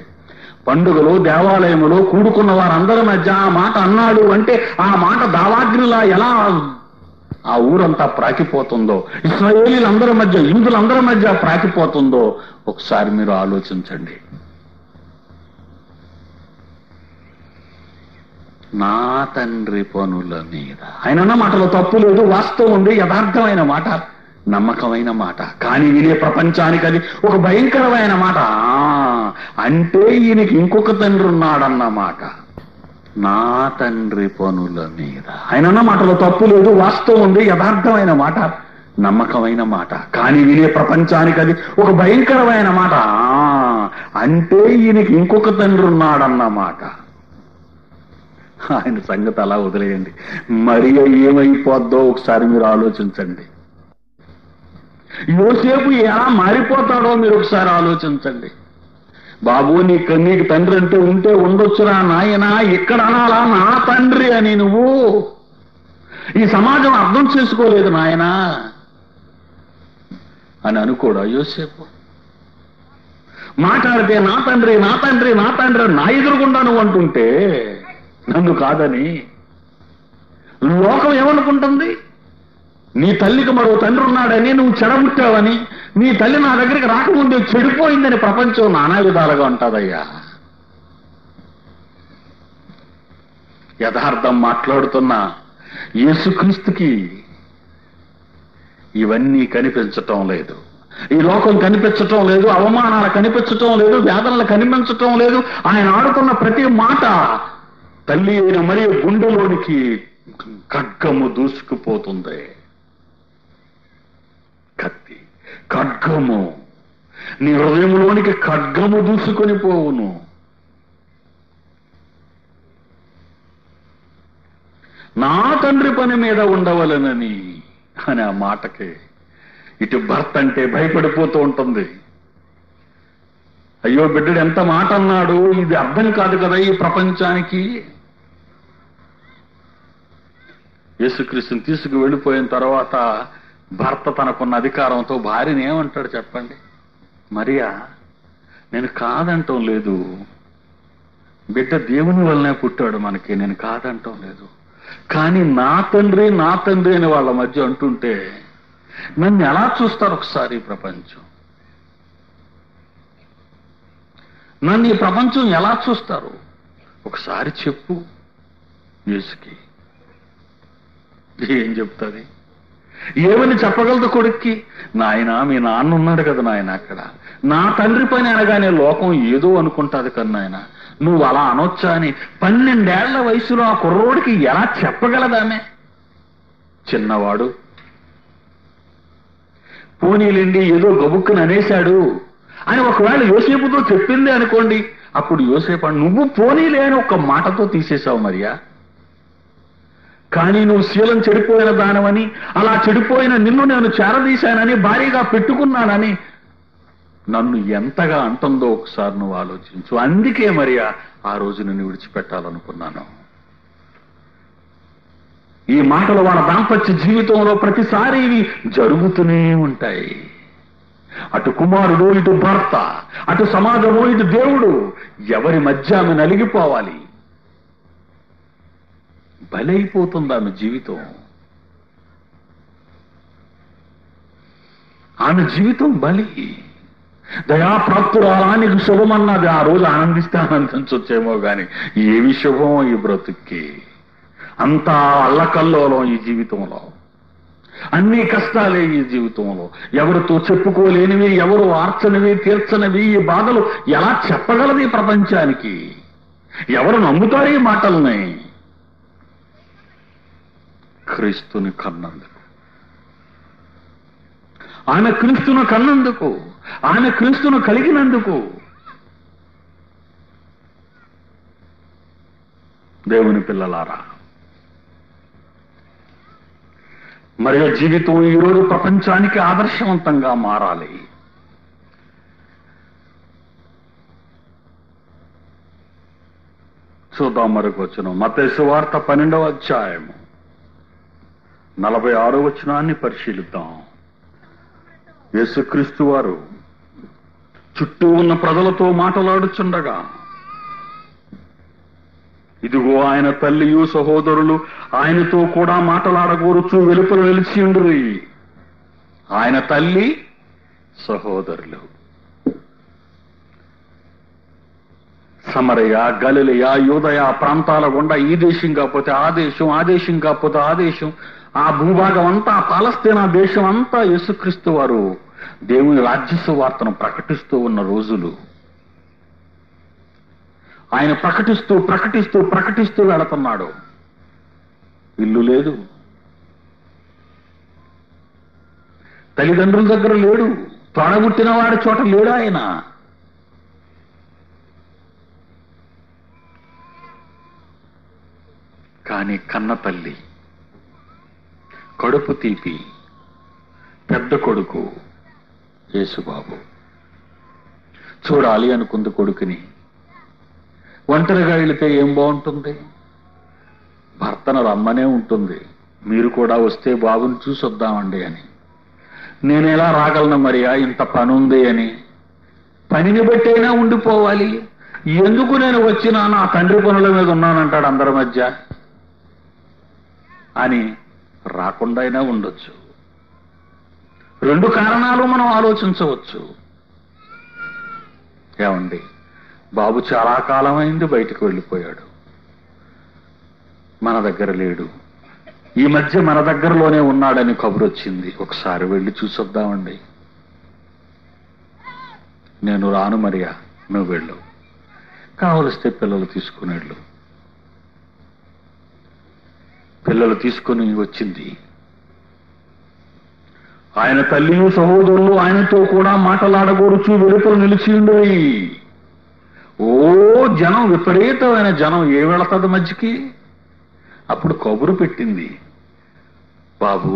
పండుగలో దేవాలయములో కూడుకున్న వారందరి మధ్య ఆ మాట అన్నాడు అంటే ఆ మాట దావాగ్నిలా ఎలా ఆ ఊరంతా ప్రాకిపోతుందో, ఇశ్రాయేలీలందరి మధ్య, యూదులందరి మధ్య ప్రాకిపోతుందో ఒకసారి మీరు ఆలోచించండి. నా తండ్రి పనుల మీద ఆయన మాటలో తప్పు లేదు, వాస్తవం ఉంది, యథార్థమైన మాట, నమ్మకమైన మాట. కానీ వినే ప్రపంచానికి అది ఒక భయంకరమైన మాట. అంటే ఈయనకి ఇంకొక తండ్రి ఉన్నాడన్నమాట. నా తండ్రి పనుల మీద ఆయన మాటలో తప్పు లేదు, వాస్తవం ఉంది, యథార్థమైన మాట, నమ్మకమైన మాట. కానీ వినే ప్రపంచానికి అది ఒక భయంకరమైన మాట. అంటే ఈయనకి ఇంకొక తండ్రి ఉన్నాడన్నమాట. ఆయన సంగతి అలా వదిలేయండి. మరియ ఏమైపోద్దో ఒకసారి మీరు ఆలోచించండి. యోసేపు ఎలా మారిపోతాడో మీరు ఒకసారి ఆలోచించండి. బాబు నీకు తండ్రి అంటే ఉంటే ఉండొచ్చురా నాయనా, ఇక్కడ అనాలా నా తండ్రి అని నువ్వు? ఈ సమాజం అర్థం చేసుకోలేదు నాయనా అని అనుకోడా యోసేపు? మాట్లాడితే నా తండ్రి నా తండ్రి నా తండ్రి నా ఎదురుగుండా నువ్వు అంటుంటే నన్ను కాదని లోకం ఏమనుకుంటుంది? నీ తల్లికి మరో తండ్రి ఉన్నాడని, నువ్వు చెడబుట్టావని, నీ తల్లి నా దగ్గరికి రాకముందే చెడిపోయిందని ప్రపంచం నానా విధాలుగా ఉంటుందయ్యా. యథార్థం మాట్లాడుతున్న యేసుక్రీస్తుకి ఇవన్నీ కనిపించటం లేదు. ఈ లోకం కనిపించటం లేదు, అవమానాలు కనిపించటం లేదు, వేదనలు కనిపించటం లేదు. ఆయన ఆడుతున్న ప్రతి మాట తల్లి అయిన మరియు గుండెలోనికి ఖడ్గము దూసుకుపోతుంది. కత్తి, ఖడ్గము నీ హృదయంలోనికి ఖడ్గము దూసుకొని పోవును. నా తండ్రి పని మీద ఉండవలనని అని ఆ మాటకి ఇటు భర్త అంటే భయపడిపోతూ ఉంటుంది. అయ్యో బిడ్డడు ఎంత మాట అన్నాడు, ఇది అర్థం కాదు కదా ఈ ప్రపంచానికి. యేసుక్రీస్తుని తీసుకు వెళ్ళిపోయిన తర్వాత భర్త తనకున్న అధికారంతో భార్యని ఏమంటాడు చెప్పండి? మరియా, నేను కాదంటం లేదు, బిడ్డ దేవుని వల్లనే పుట్టాడు మనకి, నేను కాదంటం లేదు. కానీ నా తండ్రి అని వాళ్ళ మధ్య అంటుంటే నన్ను ఎలా చూస్తారు ఒకసారి ఈ ప్రపంచం? నన్ను ఈ ప్రపంచం ఎలా చూస్తారు ఒకసారి చెప్పు యేసుకి. ఏం చెప్తుంది? ఏమని చెప్పగలదు కొడుక్కి? నాయన మీ నాన్న ఉన్నాడు కదా నాయన అక్కడ, నా తండ్రి పని అనగానే లోకం ఏదో అనుకుంటాది కదా నాయన, నువ్వు అలా అనొచ్చా అని 12 ఏళ్ల వయసులో ఆ కుర్రోడికి ఎలా చెప్పగలదామే? చిన్నవాడు పోనీలేండి ఏదో గబుక్కుని అనేశాడు అని ఒకవేళ యోసేపుతో చెప్పింది అనుకోండి, అప్పుడు యోసేపు నువ్వు పోనీలే అని ఒక మాటతో తీసేశావు మరియా. కానీ నువ్వు శీలం చెడిపోయిన దానవని, అలా చెడిపోయిన నిన్ను నేను చేరదీశానని, భారీగా పెట్టుకున్నానని నన్ను ఎంతగా అంటుందో ఒకసారి నువ్వు ఆలోచించు. అందుకే మరియా ఆ రోజు నిన్ను విడిచిపెట్టాలనుకున్నాను. ఈ మాటలు వాళ్ళ దాంపత్య జీవితంలో ప్రతిసారి ఇవి జరుగుతూనే ఉంటాయి. అటు కుమారుడు, ఇటు భర్త, అటు సమాజము, ఇటు దేవుడు, ఎవరి మధ్య ఆమె నలిగిపోవాలి. బలైపోతుంది ఆమె జీవితం. ఆమె జీవితం బలి. దయాప్రాప్తురాలా నీకు శుభమన్నది. ఆ రోజు ఆనందిస్తే ఆనందించొచ్చేమో గాని ఏమి శుభమో ఈ బ్రతుక్కి. అంతా అల్లకల్లోలం ఈ జీవితంలో, అన్ని కష్టాలే ఈ జీవితంలో. ఎవరితో చెప్పుకోలేనివి, ఎవరు ఆర్చనివి, తీర్చనివి ఈ బాధలు ఎలా చెప్పగలదు ఈ ప్రపంచానికి? ఎవరు నమ్ముతారు ఈ మాటల్ని? క్రీస్తుని కన్నందుకు, ఆయన క్రీస్తును కన్నందుకు, ఆయన క్రీస్తును కలిగినందుకు. దేవుని పిల్లలారా, మరియు జీవితం ఈరోజు ప్రపంచానికి ఆదర్శవంతంగా మారాలి. చూద్దాం మరొక వచనం. మత్తయి సువార్త 12వ అధ్యాయము 46వ వచనాన్ని పరిశీలిద్దాం. యేసుక్రీస్తు వారు చుట్టూ ఉన్న ప్రజలతో మాట్లాడుచుండగా ఇదిగో ఆయన తల్లియు సహోదరులు ఆయనతో కూడా మాటలాడగోరుచు వెలుపల నిలిచి ఉండురి. ఆయన తల్లి సహోదరులు. సమరయ, గలిలయ, యూదయ ప్రాంతాల గుండా ఈ దేశం కాకపోతే ఆ దేశం, ఆ దేశం కాకపోతే ఆ దేశం, ఆ భూభాగం అంతా, పాలస్తీనా దేశం అంతా యేసుక్రీస్తు వారు దేవుని రాజ్య సువార్తను ప్రకటిస్తూ ఉన్న రోజులు. ఆయన ప్రకటిస్తూ ప్రకటిస్తూ ప్రకటిస్తూ వెళుతున్నాడు. ఇల్లు లేదు, తల్లిదండ్రుల దగ్గర లేడు, తోడబుట్టిన వాడి చోట లేడు ఆయన. కానీ కన్న తల్లి, కడుపు తీపి పెద్ద కొడుకు యేసుబాబు. చూడాలి అనుకుంది కొడుకుని. ఒంటరిగా వెళితే ఏం బాగుంటుంది? భర్తను రమ్మనే ఉంటుంది. మీరు కూడా వస్తే బాబుని చూసి వద్దామండి అని. నేనేలా రాగలను మరియా, ఇంత పని ఉంది అని. పనిని బట్టైనా ఉండిపోవాలి. ఎందుకు నేను వచ్చినా, నా తండ్రి పనుల మీద ఉన్నానంటాడు అందరి మధ్య అని రాకుండా అయినా ఉండొచ్చు. రెండు కారణాలు మనం ఆలోచించవచ్చు. ఏమండి, బాబు చాలా కాలమైంది బయటకు వెళ్ళిపోయాడు, మన దగ్గర లేడు. ఈ మధ్య మన దగ్గరలోనే ఉన్నాడని కబురు వచ్చింది. ఒకసారి వెళ్ళి చూసొద్దామండి. నేను రాను మరియా, నువ్వు వెళ్ళు. కావలిస్తే పిల్లలు తీసుకుని వెళ్ళు. పిల్లలు తీసుకుని వచ్చింది. ఆయన తల్లియు సహోదరులు ఆయనతో కూడా మాటలాడగోరుచు వెలుపల నిలిచి ఉండేవి. ఓ జనం, విపరీతమైన జనం. ఏ వెళతాది మధ్యకి? అప్పుడు కబురు పెట్టింది, బాబు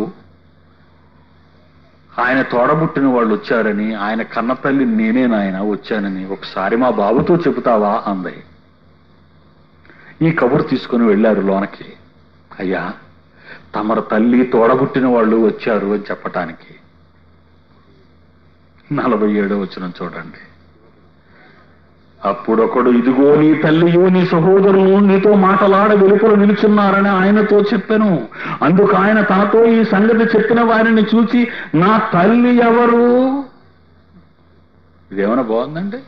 ఆయన తోడబుట్టిన వాళ్ళు వచ్చారని, ఆయన కన్న తల్లి నేనే నాయన వచ్చానని ఒకసారి మా బాబుతో చెబుతావా అంది. ఈ కబురు తీసుకుని వెళ్ళారు లోనకి. అయ్యా, తమరు తల్లి తోడబుట్టిన వాళ్ళు వచ్చారు అని చెప్పటానికి. 47వ వచనం చూడండి. అప్పుడొకడు, ఇదిగో నీ తల్లియు నీ సహోదరులు నీతో మాటలాడ వెలుపల నిలుచున్నారని ఆయనతో చెప్పెను. అందుకు ఆయన తనతో ఈ సంగతి చెప్పిన వారిని చూసి, నా తల్లి ఎవరు? ఇదేమైనా బాగుందండి?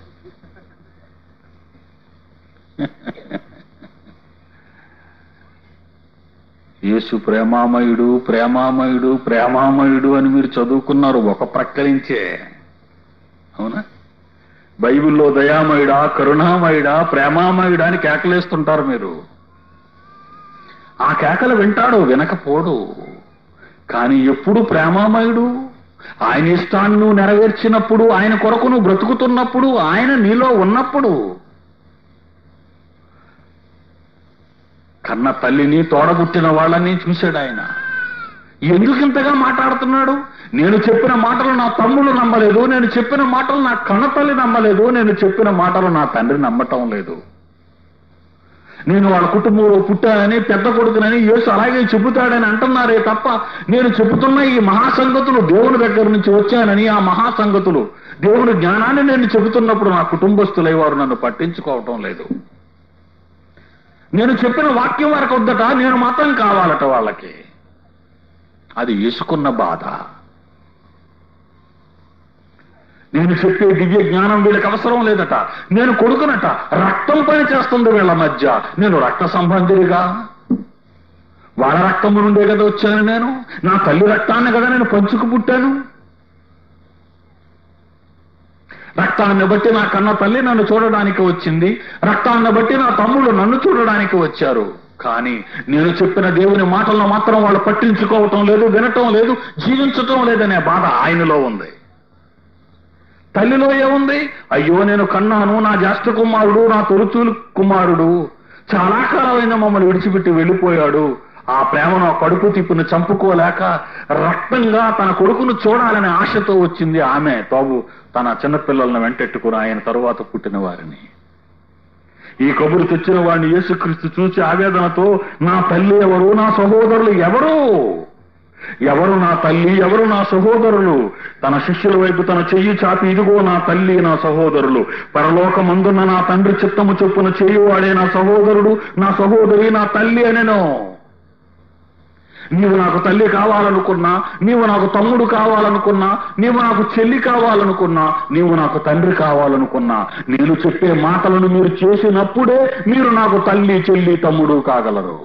యేసు ప్రేమామయుడు ప్రేమామయుడు ప్రేమామయుడు అని మీరు చదువుకున్నారు ఒక ప్రక్కరించే, అవునా? బైబిల్లో దయామయుడా, కరుణామయుడా, ప్రేమామయుడా అని కేకలేస్తుంటారు మీరు. ఆ కేకలు వింటాడు, వినకపోడు. కానీ ఎప్పుడు ప్రేమామయుడు? ఆయన ఇష్టాన్ని నువ్వు నెరవేర్చినప్పుడు, ఆయన కొరకు నువ్వు బ్రతుకుతున్నప్పుడు, ఆయన నీలో ఉన్నప్పుడు. కన్న తల్లిని తోడబుట్టిన వాళ్ళని చూశాడు ఆయన. ఎందుకు ఇంతగా మాట్లాడుతున్నాడు? నేను చెప్పిన మాటలు నా తమ్ముడు నమ్మలేదు, నేను చెప్పిన మాటలు నా కన్న తల్లి నమ్మలేదు, నేను చెప్పిన మాటలు నా తండ్రి నమ్మటం లేదు. నేను వాళ్ళ కుటుంబంలో పుట్టానని, పెద్ద కొడుకునని యేసు అలాగే చెబుతాడని అంటున్నారే తప్ప, నేను చెబుతున్న ఈ మహాసంగతులు దేవుని దగ్గర నుంచి వచ్చానని, ఆ మహాసంగతులు దేవుని జ్ఞానాన్ని నేను చెబుతున్నప్పుడు నా కుటుంబస్తులై వారు నన్ను పట్టించుకోవటం లేదు. నేను చెప్పిన వాక్యం వరకు వద్దట, నేను మాత్రం కావాలట వాళ్ళకి. అది యేసుకున్న బాధ. నేను చెప్పే దివ్య జ్ఞానం వీళ్ళకి అవసరం లేదట. నేను కొడుకునట, రక్తం పని చేస్తుంది వీళ్ళ మధ్య. నేను రక్త సంబంధిగా, వాళ్ళ రక్తము నుండే కదా వచ్చాను నేను. నా తల్లి రక్తాన్ని కదా నేను పంచుకు పుట్టాను. రక్తాన్ని బట్టి నా కన్న తల్లి నన్ను చూడడానికి వచ్చింది, రక్తాన్ని బట్టి నా తమ్ముళ్ళు నన్ను చూడడానికి వచ్చారు. కానీ నేను చెప్పిన దేవుని మాటలను మాత్రం వాళ్ళు పట్టించుకోవటం లేదు, వినటం లేదు, జీవించటం లేదనే బాధ ఆయనలో ఉంది. తల్లిలో ఏముంది? అయ్యో నేను కన్నాను, నా జ్యేష్ఠ కుమారుడు, నా తొలుచూలు కుమారుడు చాలా కాలమైన మమ్మల్ని విడిచిపెట్టి వెళ్ళిపోయాడు. ఆ ప్రేమను, ఆ కడుపు తిప్పును చంపుకోలేక రక్తంగా తన కొడుకును చూడాలనే ఆశతో వచ్చింది ఆమె. తాగు తన చిన్నపిల్లలను వెంటెట్టుకుని ఆయన తరువాత పుట్టిన వారిని. ఈ కబురు తెచ్చిన వాడిని యేసుక్రీస్తు చూసి ఆవేదనతో, నా తల్లి ఎవరు, నా సహోదరులు ఎవరు? ఎవరు నా తల్లి, ఎవరు నా సహోదరులు? తన శిష్యుల వైపు తన చెయ్యి చాపి, ఇదిగో నా తల్లి, నా సహోదరులు, పరలోకమందున్న నా తండ్రి చిత్తము చొప్పున చేయువాడే నా సహోదరుడు, నా సహోదరి, నా తల్లి అనెను. నీవు నాకు తల్లి కావాలనుకున్నా, నీవు నాకు తమ్ముడు కావాలనుకున్నా, నీవు నాకు చెల్లి కావాలనుకున్నా, నీవు నాకు తండ్రి కావాలనుకున్నా, నేను చెప్పే మాటలను మీరు చేసినప్పుడే మీరు నాకు తల్లి, చెల్లి, తమ్ముడు కాగలరు.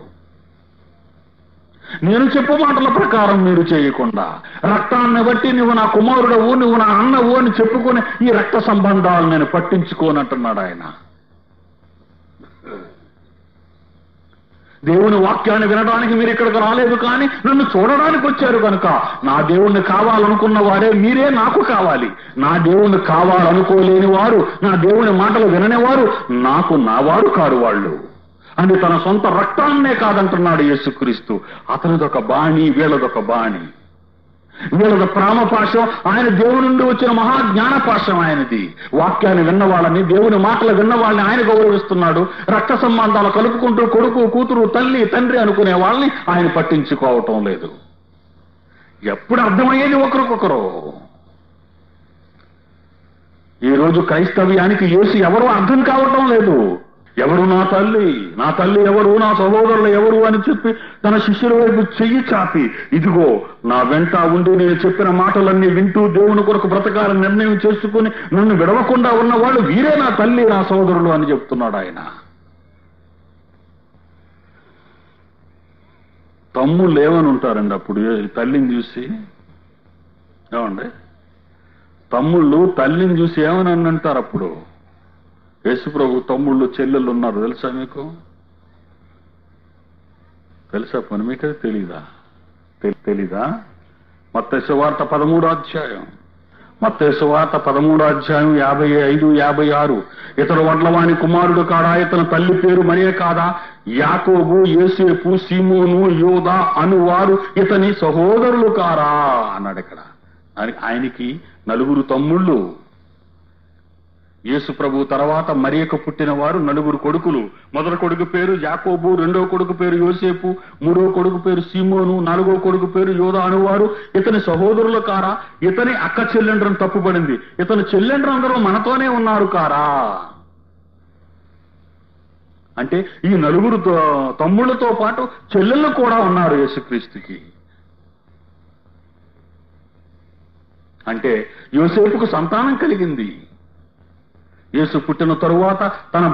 నేను చెప్పు మాటల ప్రకారం మీరు చేయకుండా, రక్తాన్ని బట్టి నువ్వు నా కుమారుడవు, నువ్వు నా అన్నవు అని చెప్పుకుని ఈ రక్త సంబంధాలు నేను పట్టించుకోనంటున్నాడు ఆయన. దేవుని వాక్యాన్ని వినడానికి మీరు ఇక్కడికి రాలేదు, కానీ నన్ను చూడడానికి వచ్చారు కనుక నా దేవుణ్ణి కావాలనుకున్న వారే మీరే నాకు కావాలి. నా దేవుణ్ణి కావాలనుకోలేని వారు, నా దేవుని మాటలు వినని వారు నాకు నావారు కారు వాళ్ళు అని తన సొంత రక్తాన్నే కాదంటున్నాడు యేసుక్రీస్తు. అతనిదొక బాణి, వీళ్ళదొక బాణి. వీళ్ళది ప్రేమపాశం, ఆయన దేవుని నుండి వచ్చిన మహాజ్ఞానపాశం ఆయనది. వాక్యాన్ని విన్న వాళ్ళని, దేవుని మాటలు విన్న వాళ్ళని ఆయన గౌరవిస్తున్నాడు. రక్త సంబంధాలు కలుపుకుంటూ కొడుకు, కూతురు, తల్లి, తండ్రి అనుకునే వాళ్ళని ఆయన పట్టించుకోవటం లేదు. ఎప్పుడు అర్థమయ్యేది ఒకరికొకరు. ఈ రోజు క్రైస్తవ్యానికి యేసు ఎవరో అర్థం కావటం లేదు. ఎవరు నా తల్లి, నా తల్లి ఎవరు, నా సహోదరులు ఎవరు అని చెప్పి తన శిష్యుల వైపు చెయ్యి చాపి, ఇదిగో నా వెంట ఉండి నేను చెప్పిన మాటలన్నీ వింటూ దేవుని కొరకు బ్రతకాలని నిర్ణయం చేసుకుని నన్ను విడవకుండా ఉన్నవాళ్ళు వీరే నా తల్లి, నా సహోదరులు అని చెప్తున్నాడు ఆయన. తమ్ముళ్ళు ఏమని ఉంటారండి అప్పుడు తల్లిని చూసి? ఏమండి, తమ్ముళ్ళు తల్లిని చూసి ఏమని అంటారు అప్పుడు? యేసుప్రభు తమ్ముళ్ళు, చెల్లెళ్ళు ఉన్నారు, తెలుసా మీకు? తెలుసా? పని మీకు తెలీదా? తెలీదా? మత్తయి సువార్త 13వ అధ్యాయం, మత్తయి సువార్త 13వ అధ్యాయం 55, 56. ఇతడు వడ్లవాని కుమారుడు కాడా? ఇతని తల్లి పేరు మరియ కాదా? యాకోబు, యోసేపు, సీమోను, యోదా అనువారు ఇతని సహోదరులు కారా అన్నాడు ఇక్కడ. ఆయనకి 4 తమ్ముళ్ళు. యేసు ప్రభు తర్వాత మరియకు పుట్టిన వారు 4 కొడుకులు. మొదటి కొడుకు పేరు యాకోబు, రెండవ కొడుకు పేరు యోసేపు, మూడవ కొడుకు పేరు సీమోను, 4వ కొడుకు పేరు యోదా అనువారు ఇతని సహోదరులు కారా? ఇతని అక్క చెల్లెండ్రని తప్పుపడింది. ఇతని చెల్లెండ్రందరూ మనతోనే ఉన్నారు కారా? అంటే ఈ 4 తమ్ముళ్లతో పాటు చెల్లెళ్ళు కూడా ఉన్నారు యేసుక్రీస్తుకి. అంటే యోసేపుకు సంతానం కలిగింది. యేసు పుట్టిన తరువాత తన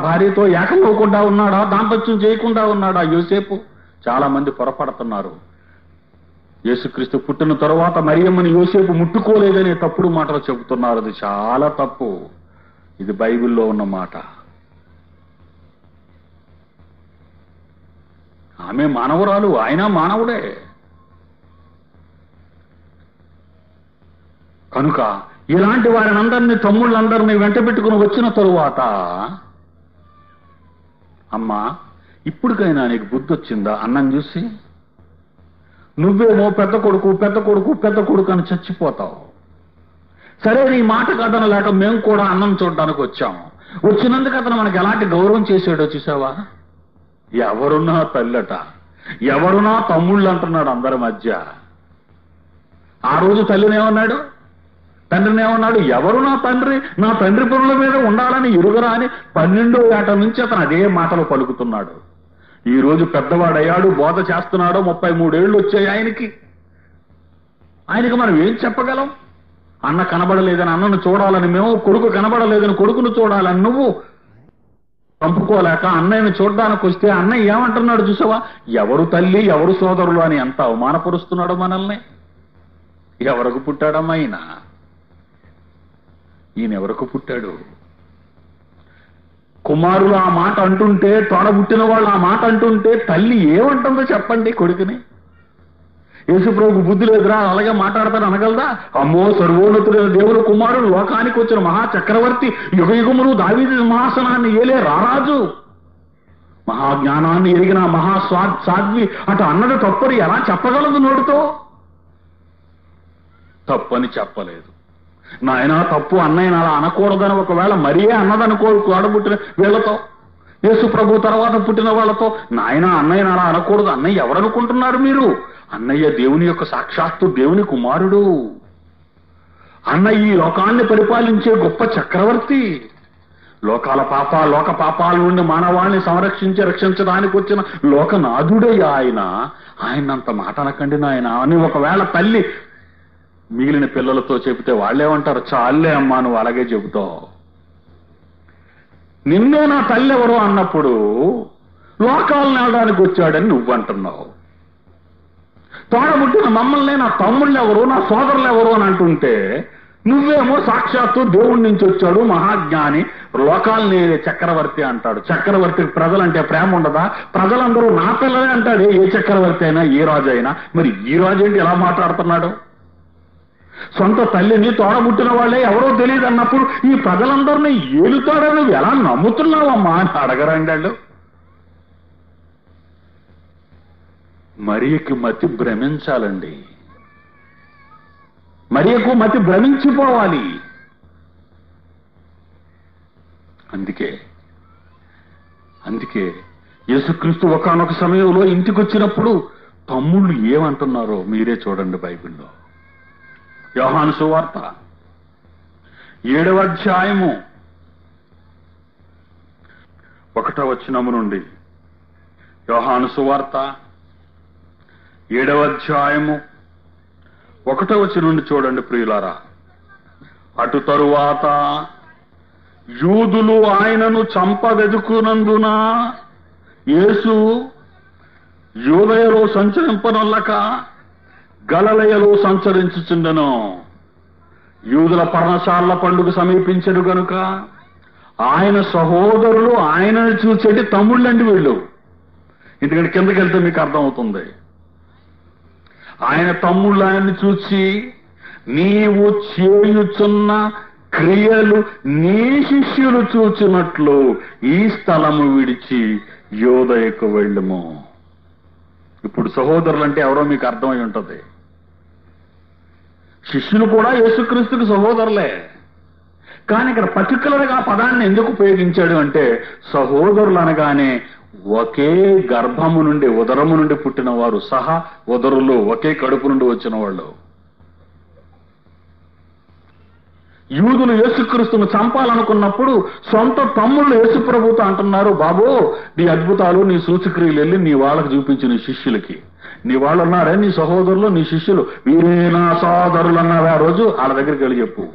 భార్యతో ఏకమవకుండా ఉన్నాడా? దాంపత్యం చేయకుండా ఉన్నాడా యోసేపు? చాలా మంది పొరపడుతున్నారు. యేసుక్రీస్తు పుట్టిన తరువాత మరియమ్మని యోసేపు ముట్టుకోలేదనే తప్పుడు మాటలు చెబుతున్నారు. అది చాలా తప్పు. ఇది బైబిల్లో ఉన్న మాట. ఆమె మానవురాలు, ఆయన మానవుడే. కనుక ఇలాంటి వారిని అందరినీ, తమ్ముళ్ళందరినీ వెంట పెట్టుకుని వచ్చిన తరువాత, అమ్మా ఇప్పటికైనా నీకు బుద్ధి వచ్చిందా అన్నం చూసి? నువ్వేమో పెద్ద కొడుకు పెద్ద కొడుకు పెద్ద కొడుకు అని చచ్చిపోతావు. సరే, నీ మాట కథన లేక మేము కూడా అన్నం చూడడానికి వచ్చాము. వచ్చినందుకు అతను మనకి ఎలాంటి గౌరవం చేసాడో చూసావా? ఎవరున్నా తల్లట, ఎవరున్నా తమ్ముళ్ళు అంటున్నాడు అందరి మధ్య. ఆ రోజు తల్లినేమన్నాడు, తండ్రినేమన్నాడు? ఎవరు నా తండ్రి, నా తండ్రి పనుల మీద ఉండాలని ఎరుగరా అని 12వ ఏట నుంచి అతను అదే మాటలు పలుకుతున్నాడు. ఈ రోజు పెద్దవాడయ్యాడు, బోధ చేస్తున్నాడు, 33 ఏళ్ళు వచ్చాయి ఆయనకి మనం ఏం చెప్పగలం? అన్న కనబడలేదని అన్నను చూడాలని మేము, కొడుకు కనబడలేదని కొడుకును చూడాలని నువ్వు పంపుకోలేక అన్నయ్యను చూడడానికి వస్తే అన్నయ్య ఏమంటున్నాడు చూసావా? ఎవరు తల్లి, ఎవరు సోదరులు అని ఎంత అవమానపరుస్తున్నాడు మనల్ని. ఎవరికి పుట్టాడమ్మా ఈయన? ఎవరికి పుట్టాడు? కుమారులు ఆ మాట అంటుంటే, తోడబుట్టిన వాళ్ళు ఆ మాట అంటుంటే తల్లి ఏమంటుందో చెప్పండి కొడుకుని. యేసుప్రభుకు బుద్ధి లేదురా, అలాగే మాట్లాడతాను అనగలదా? అమ్మో, సర్వోన్నతుడైన దేవుడు కుమారుడు, లోకానికి వచ్చిన మహా చక్రవర్తి, యుగయుగములు దావీదు సింహాసనాన్ని ఏలే రారాజు, మహాజ్ఞానాన్ని ఎరిగిన సాధ్వి అటు అన్నది తప్పని ఎలా చెప్పగలదు నోటితో? తప్పని చెప్పలేదు. నాయన తప్పు, అన్నయ్యని అలా అనకూడదని ఒకవేళ మరీ అన్నదనుకో తోడబుట్టిన వీళ్లతో, యేసు ప్రభు తర్వాత పుట్టిన వాళ్ళతో నాయన అన్నయ్య అలా అనకూడదు. అన్నయ్య ఎవరనుకుంటున్నారు మీరు? అన్నయ్య దేవుని యొక్క సాక్షాత్తు దేవుని కుమారుడు. అన్నయ్య ఈ లోకాన్ని పరిపాలించే గొప్ప చక్రవర్తి. లోక పాపాల నుండి మానవాళిని రక్షించడానికి వచ్చిన లోకనాథుడయ్య ఆయన. ఆయనంత మాట అనకండి నాయన అని ఒకవేళ తల్లి మిగిలిన పిల్లలతో చెబితే వాళ్ళేమంటారు? చాలే అమ్మా, నువ్వు అలాగే చెబుతావు. నిన్నే నా తల్లి ఎవరు అన్నప్పుడు లోకాలను వెళ్ళడానికి వచ్చాడని నువ్వంటున్నావు. తోడబుట్టిన మమ్మల్ని నా తమ్ముళ్ళు ఎవరు, నా సోదరులు ఎవరు అని అంటుంటే నువ్వేమో సాక్షాత్తు దేవుడి నుంచి వచ్చాడు మహాజ్ఞాని, లోకాలని చక్రవర్తి అంటాడు. చక్రవర్తికి ప్రజలంటే ప్రేమ ఉండదా? ప్రజలందరూ నా పిల్లలే అంటాడు. ఏ చక్రవర్తి అయినా, ఏ రాజు అయినా. మరి ఈ రాజు ఏంటి ఎలా మాట్లాడుతున్నాడు? సొంత తల్లిని తోడబుట్టిన వాళ్ళే ఎవరో తెలియదు అన్నప్పుడు ఈ ప్రజలందరినీ ఏలుతాడని నువ్వు ఎలా నమ్ముతున్నావమ్మా అని అడగరండి వాళ్ళు. మరియకి మతి భ్రమించాలండి. మరియకు మతి భ్రమించిపోవాలి. అందుకే యేసుక్రీస్తు ఒకానొక సమయంలో ఇంటికి వచ్చినప్పుడు తమ్ముళ్ళు ఏమంటున్నారో మీరే చూడండి బైబిల్లో. యోహాను సువార్త 7వ అధ్యాయము 1వ వచనము నుండి. యోహాను సువార్త 7వ అధ్యాయము 1వ వచనం నుండి చూడండి ప్రియులారా. అటు తరువాత యూదులు ఆయనను చంపవెదుకునందున యేసు యూదయలో సంచరింపనొల్లక గలిలయలో సంచరించుచుండెను. యూదుల పర్ణశాల పండుగ సమీపించెను గనుక ఆయన సహోదరులు ఆయనను చూసేటి తమ్ముళ్ళండి వీళ్ళు. ఎందుకంటే కిందకి వెళ్తే మీకు అర్థమవుతుంది. ఆయన తమ్ముళ్ళు ఆయన్ని చూసి నీవు చేయుచున్న క్రియలు నీ శిష్యులు చూచినట్లు ఈ స్థలము విడిచి యోదయకు వెళ్ళము. ఇప్పుడు సహోదరులు అంటే ఎవరో మీకు అర్థమై ఉంటుంది. శిష్యులు కూడా యేసుక్రీస్తుకి సహోదరులే. కానీ ఇక్కడ పర్టికులర్ గా పదాన్ని ఎందుకు ఉపయోగించాడు అంటే సహోదరులు అనగానే ఒకే గర్భము నుండి ఉదరము నుండి పుట్టిన వారు సహా ఉదరులు ఒకే కడుపు నుండి వచ్చిన వాళ్ళు. యూదులు యేసుక్రీస్తును చంపాలనుకున్నప్పుడు సొంత తమ్ముళ్ళు యేసు ప్రభుతో అంటున్నారు, బాబు నీ అద్భుతాలు నీ సూచక్రియలు వెళ్ళి నీ వాళ్ళకి చూపించు, నీ శిష్యులకి. నీ వాళ్ళు ఉన్నారే నీ సహోదరులు నీ శిష్యులు, వీరే నా సహోదరులు అన్నావే ఆ రోజు, వాళ్ళ దగ్గరికి వెళ్ళి చెప్పు.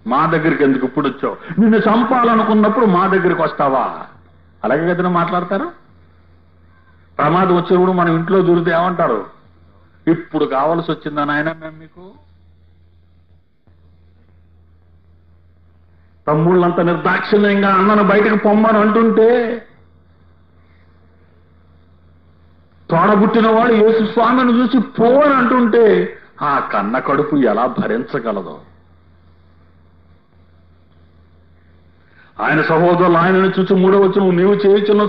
మా దగ్గరికి ఎందుకు ఇప్పుడు వచ్చావు? నిన్ను చంపాలనుకున్నప్పుడు మా దగ్గరికి వస్తావా? అలాగే కదా మాట్లాడతారు. ప్రమాదం వచ్చినప్పుడు మనం ఇంట్లో దూరితే ఏమంటారు? ఇప్పుడు కావాల్సి వచ్చిందా నాయన మేము మీకు? తమ్ముళ్ళంతా నిర్దాక్షిణ్యంగా అన్నను బయటకు పొమ్మని అంటుంటే తోడబుట్టిన వాడు యేసు స్వామిని చూసి పోవని అంటుంటే ఆ కన్న కడుపు ఎలా భరించగలదో. ఆయన సహోదరులు ఆయనను చూసి 3వ వచనం నీవు చేయుచున్న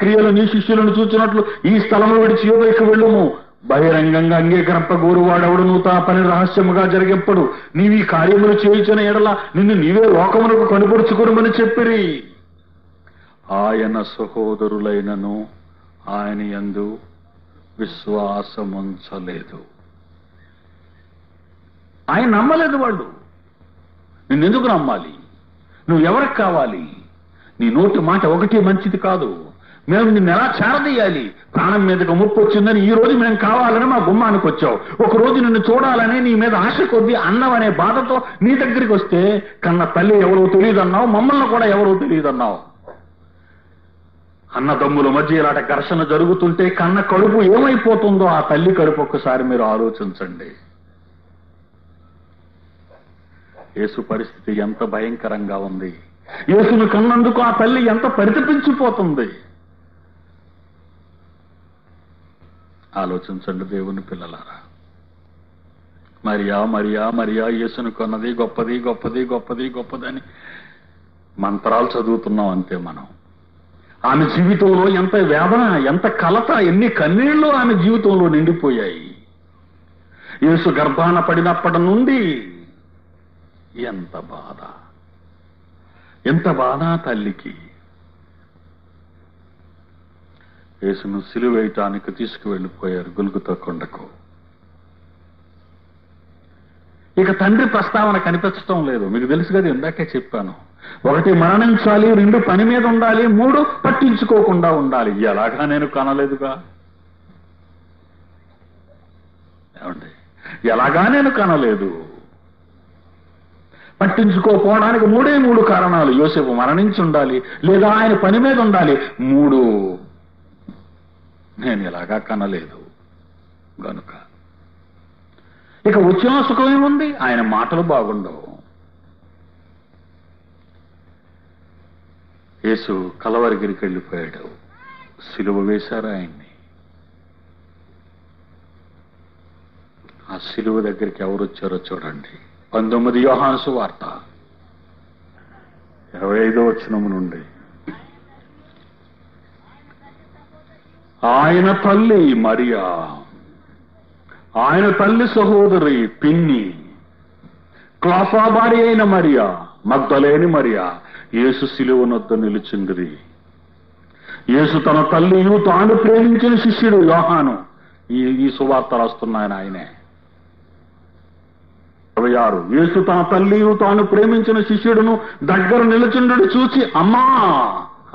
క్రియలు నీ శిష్యులను చూచినట్లు ఈ స్థలము విడిచి యోదయకు వెళ్ళము. బహిరంగంగా అంగీకరింపగోరు వాడెవడును తా పని రహస్యముగా జరిగెప్పుడు నీవి కార్యములు చేయుచున్న ఎడల నిన్ను నీవే లోకమునకు కనుపరుచుకురమని చెప్పిరి. ఆయన సహోదరులైనను ఆయన యందు విశ్వాసముంచలేదు. ఆయన నమ్మలేదు. వాళ్ళు నిన్నెందుకు నమ్మాలి? నువ్వు ఎవరికి కావాలి? నీ నోటి మాట ఒకటి మంచిది కాదు. మేము నిన్ను ఎలా చేరదీయాలి? ప్రాణం మీదకు ముప్పు వచ్చిందని ఈ రోజు మేము కావాలని మా గుమ్మానికి వచ్చావు. ఒక రోజు నిన్ను చూడాలని నీ మీద ఆశ కొద్దీ అన్నం అనే బాధతో నీ దగ్గరికి వస్తే కన్న తల్లి ఎవరో తెలియదన్నావు, మమ్మల్ని కూడా ఎవరో తెలియదన్నావు. అన్నదమ్ముల మధ్య ఇలాంటి ఘర్షణ జరుగుతుంటే కన్న కడుపు ఏమైపోతుందో ఆ తల్లి కడుపు ఒక్కసారి మీరు ఆలోచించండి. యేసు పరిస్థితి ఎంత భయంకరంగా ఉంది. యేసును కన్నందుకు ఆ తల్లి ఎంత పరితపించిపోతుంది. ఆలోచించండి దేవుని పిల్లలారా. మరియా యేసును కొన్నది గొప్పది గొప్పది గొప్పది గొప్పదని మంత్రాలు చదువుతున్నాం అంతే మనం. ఆమె జీవితంలో ఎంత వేదన, ఎంత కలత, ఎన్ని కన్నీళ్లు ఆమె జీవితంలో నిండిపోయాయి. యేసు గర్భాన పడినప్పటి నుండి ఎంత బాధ. ఎంత బాధ తల్లికి. యేసును సిలువ వేయటానికి తీసుకువెళ్ళిపోయారు గొల్గొతా కొండకు. ఇక తండ్రి ప్రస్తావన కనిపించటం లేదు. మీకు తెలుసు కదా, ఇందాకే చెప్పాను. 1 మరణించాలి, 2 పని మీద ఉండాలి, 3 పట్టించుకోకుండా ఉండాలి. ఎలాగా నేను కనలేదుగా, ఏమండి, ఎలాగా నేను కనలేదు. పట్టించుకోపోవడానికి 3 కారణాలు. యోసేపు మరణించి ఉండాలి, లేదా ఆయన పని మీద ఉండాలి. 3 నేను ఎలాగా కనలేదు గనుక. ఇక వచ్చిన సుఖమేముంది, ఆయన మాటలు బాగుండవు. యేసు కలవరిగిరికి వెళ్ళిపోయాడు. సిలువ వేశారు ఆయన్ని. ఆ సిలువ దగ్గరికి ఎవరు వచ్చారో చూడండి. 19 యోహాను సువార్త 25వ వచనం నుండి. ఆయన తల్లి మరియా, ఆయన తల్లి సహోదరి పిన్ని, క్లాఫా భార్య అయిన మరియా, మగ్దలేని మరియా యేసు సిలువనొద్ద నిలుచుండిరి. యేసు తన తల్లియు తాను ప్రేమించిన శిష్యుడు యోహాను ఈ సువార్త రాస్తున్నాయన ఆయనే. 26 యేసు తన తల్లియు తాను ప్రేమించిన శిష్యుడును దగ్గర నిలుచుండు చూచి, అమ్మా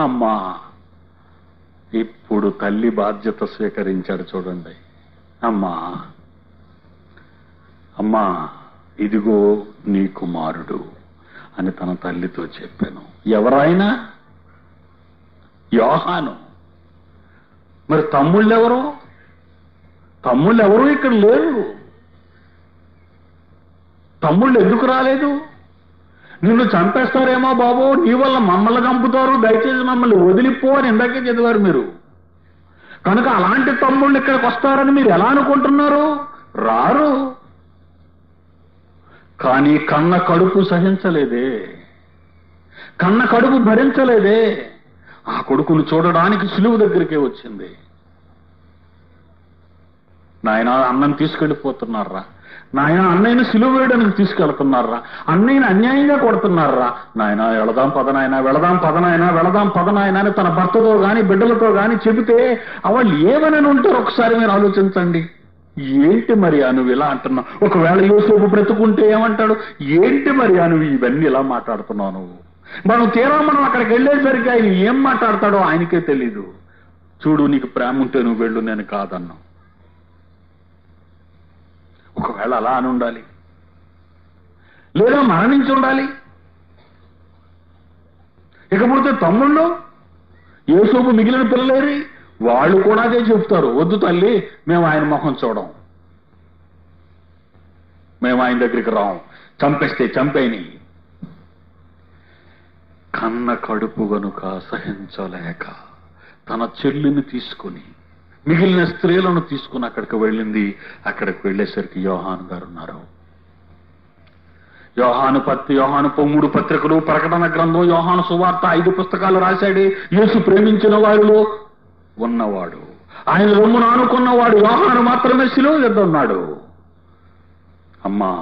అమ్మా. ఇప్పుడు తల్లి బాధ్యత స్వీకరించాడు చూడండి. అమ్మా అమ్మా, ఇదిగో నీ కుమారుడు అని తన తల్లితో చెప్పాను. ఎవరైనా? యోహాను. మరి తమ్ముళ్ళెవరు? తమ్ముళ్ళెవరు ఇక్కడ లేరు. తమ్ముళ్ళు ఎందుకు రాలేదు? నిన్ను చంపేస్తారేమో బాబు, నీ వల్ల మమ్మల్ని చంపుతారు, దయచేసి మమ్మల్ని వదిలిపో అని ఇందాకే చదివారు మీరు. కనుక అలాంటి తమ్ముళ్ళు ఇక్కడికి వస్తారని మీరు ఎలా అనుకుంటున్నారు? రారు. కానీ కన్న కడుపు సహించలేదే, కన్న కడుపు భరించలేదే. ఆ కొడుకును చూడడానికి సిలువ దగ్గరికే వచ్చింది. నాయన అన్నం తీసుకెళ్ళిపోతున్నారా, నాయన అన్నయ్యను సిలువ వేయడానికి తీసుకెళ్తున్నారా, అన్నయ్యను అన్యాయంగా కొడుతున్నారా, నాయన వెళదాం పదనాయన, వెళదాం పదనాయన, వెళదాం పదనాయన అని తన భర్తతో గాని బిడ్డలతో గాని చెబితే వాళ్ళు ఏమని ఉంటారు ఒకసారి మీరు ఆలోచించండి. ఏంటి మరి నువ్వు ఇలా అంటున్నావు? ఒకవేళ యోసేపు బ్రతుకుంటే ఏమంటాడు? ఏంటి మరి నువ్వు ఇవన్నీ ఇలా మాట్లాడుతున్నావు? నువ్వు మనం అక్కడికి వెళ్ళేసరికి ఆయన ఏం మాట్లాడతాడో ఆయనకే తెలీదు. చూడు, నీకు ప్రేమ ఉంటే నువ్వు వెళ్ళు, నేను కాదన్నా. ఒకవేళ అలా అని ఉండాలి, లేదా మరణించి ఉండాలి. ఇకపోతే తమ్ముళ్ళు యేసోపు మిగిలిన పిల్లలేరి వాళ్ళు కూడా అదే చెప్తారు, వద్దు తల్లి, మేము ఆయన ముఖం చూడం, మేము ఆయన దగ్గరికి రాం, చంపేస్తే చంపేని. కన్న కడుపు గనుక సహించలేక తన చెల్లిని తీసుకుని మిగిలిన స్త్రీలను తీసుకుని అక్కడికి వెళ్ళింది. అక్కడికి వెళ్ళేసరికి యోహాను గారు ఉన్నారు. యోహాను 3 పత్రికలు, ప్రకటన గ్రంథం, యోహాను సువార్త 5 పుస్తకాలు రాశాడు. యేసు ప్రేమించిన వారిలో ఉన్నవాడు, ఆయన రొమ్మును ఆనుకున్నవాడు యోహాను మాత్రమే సిలువ యొద్ద ఉన్నాడు. అమ్మా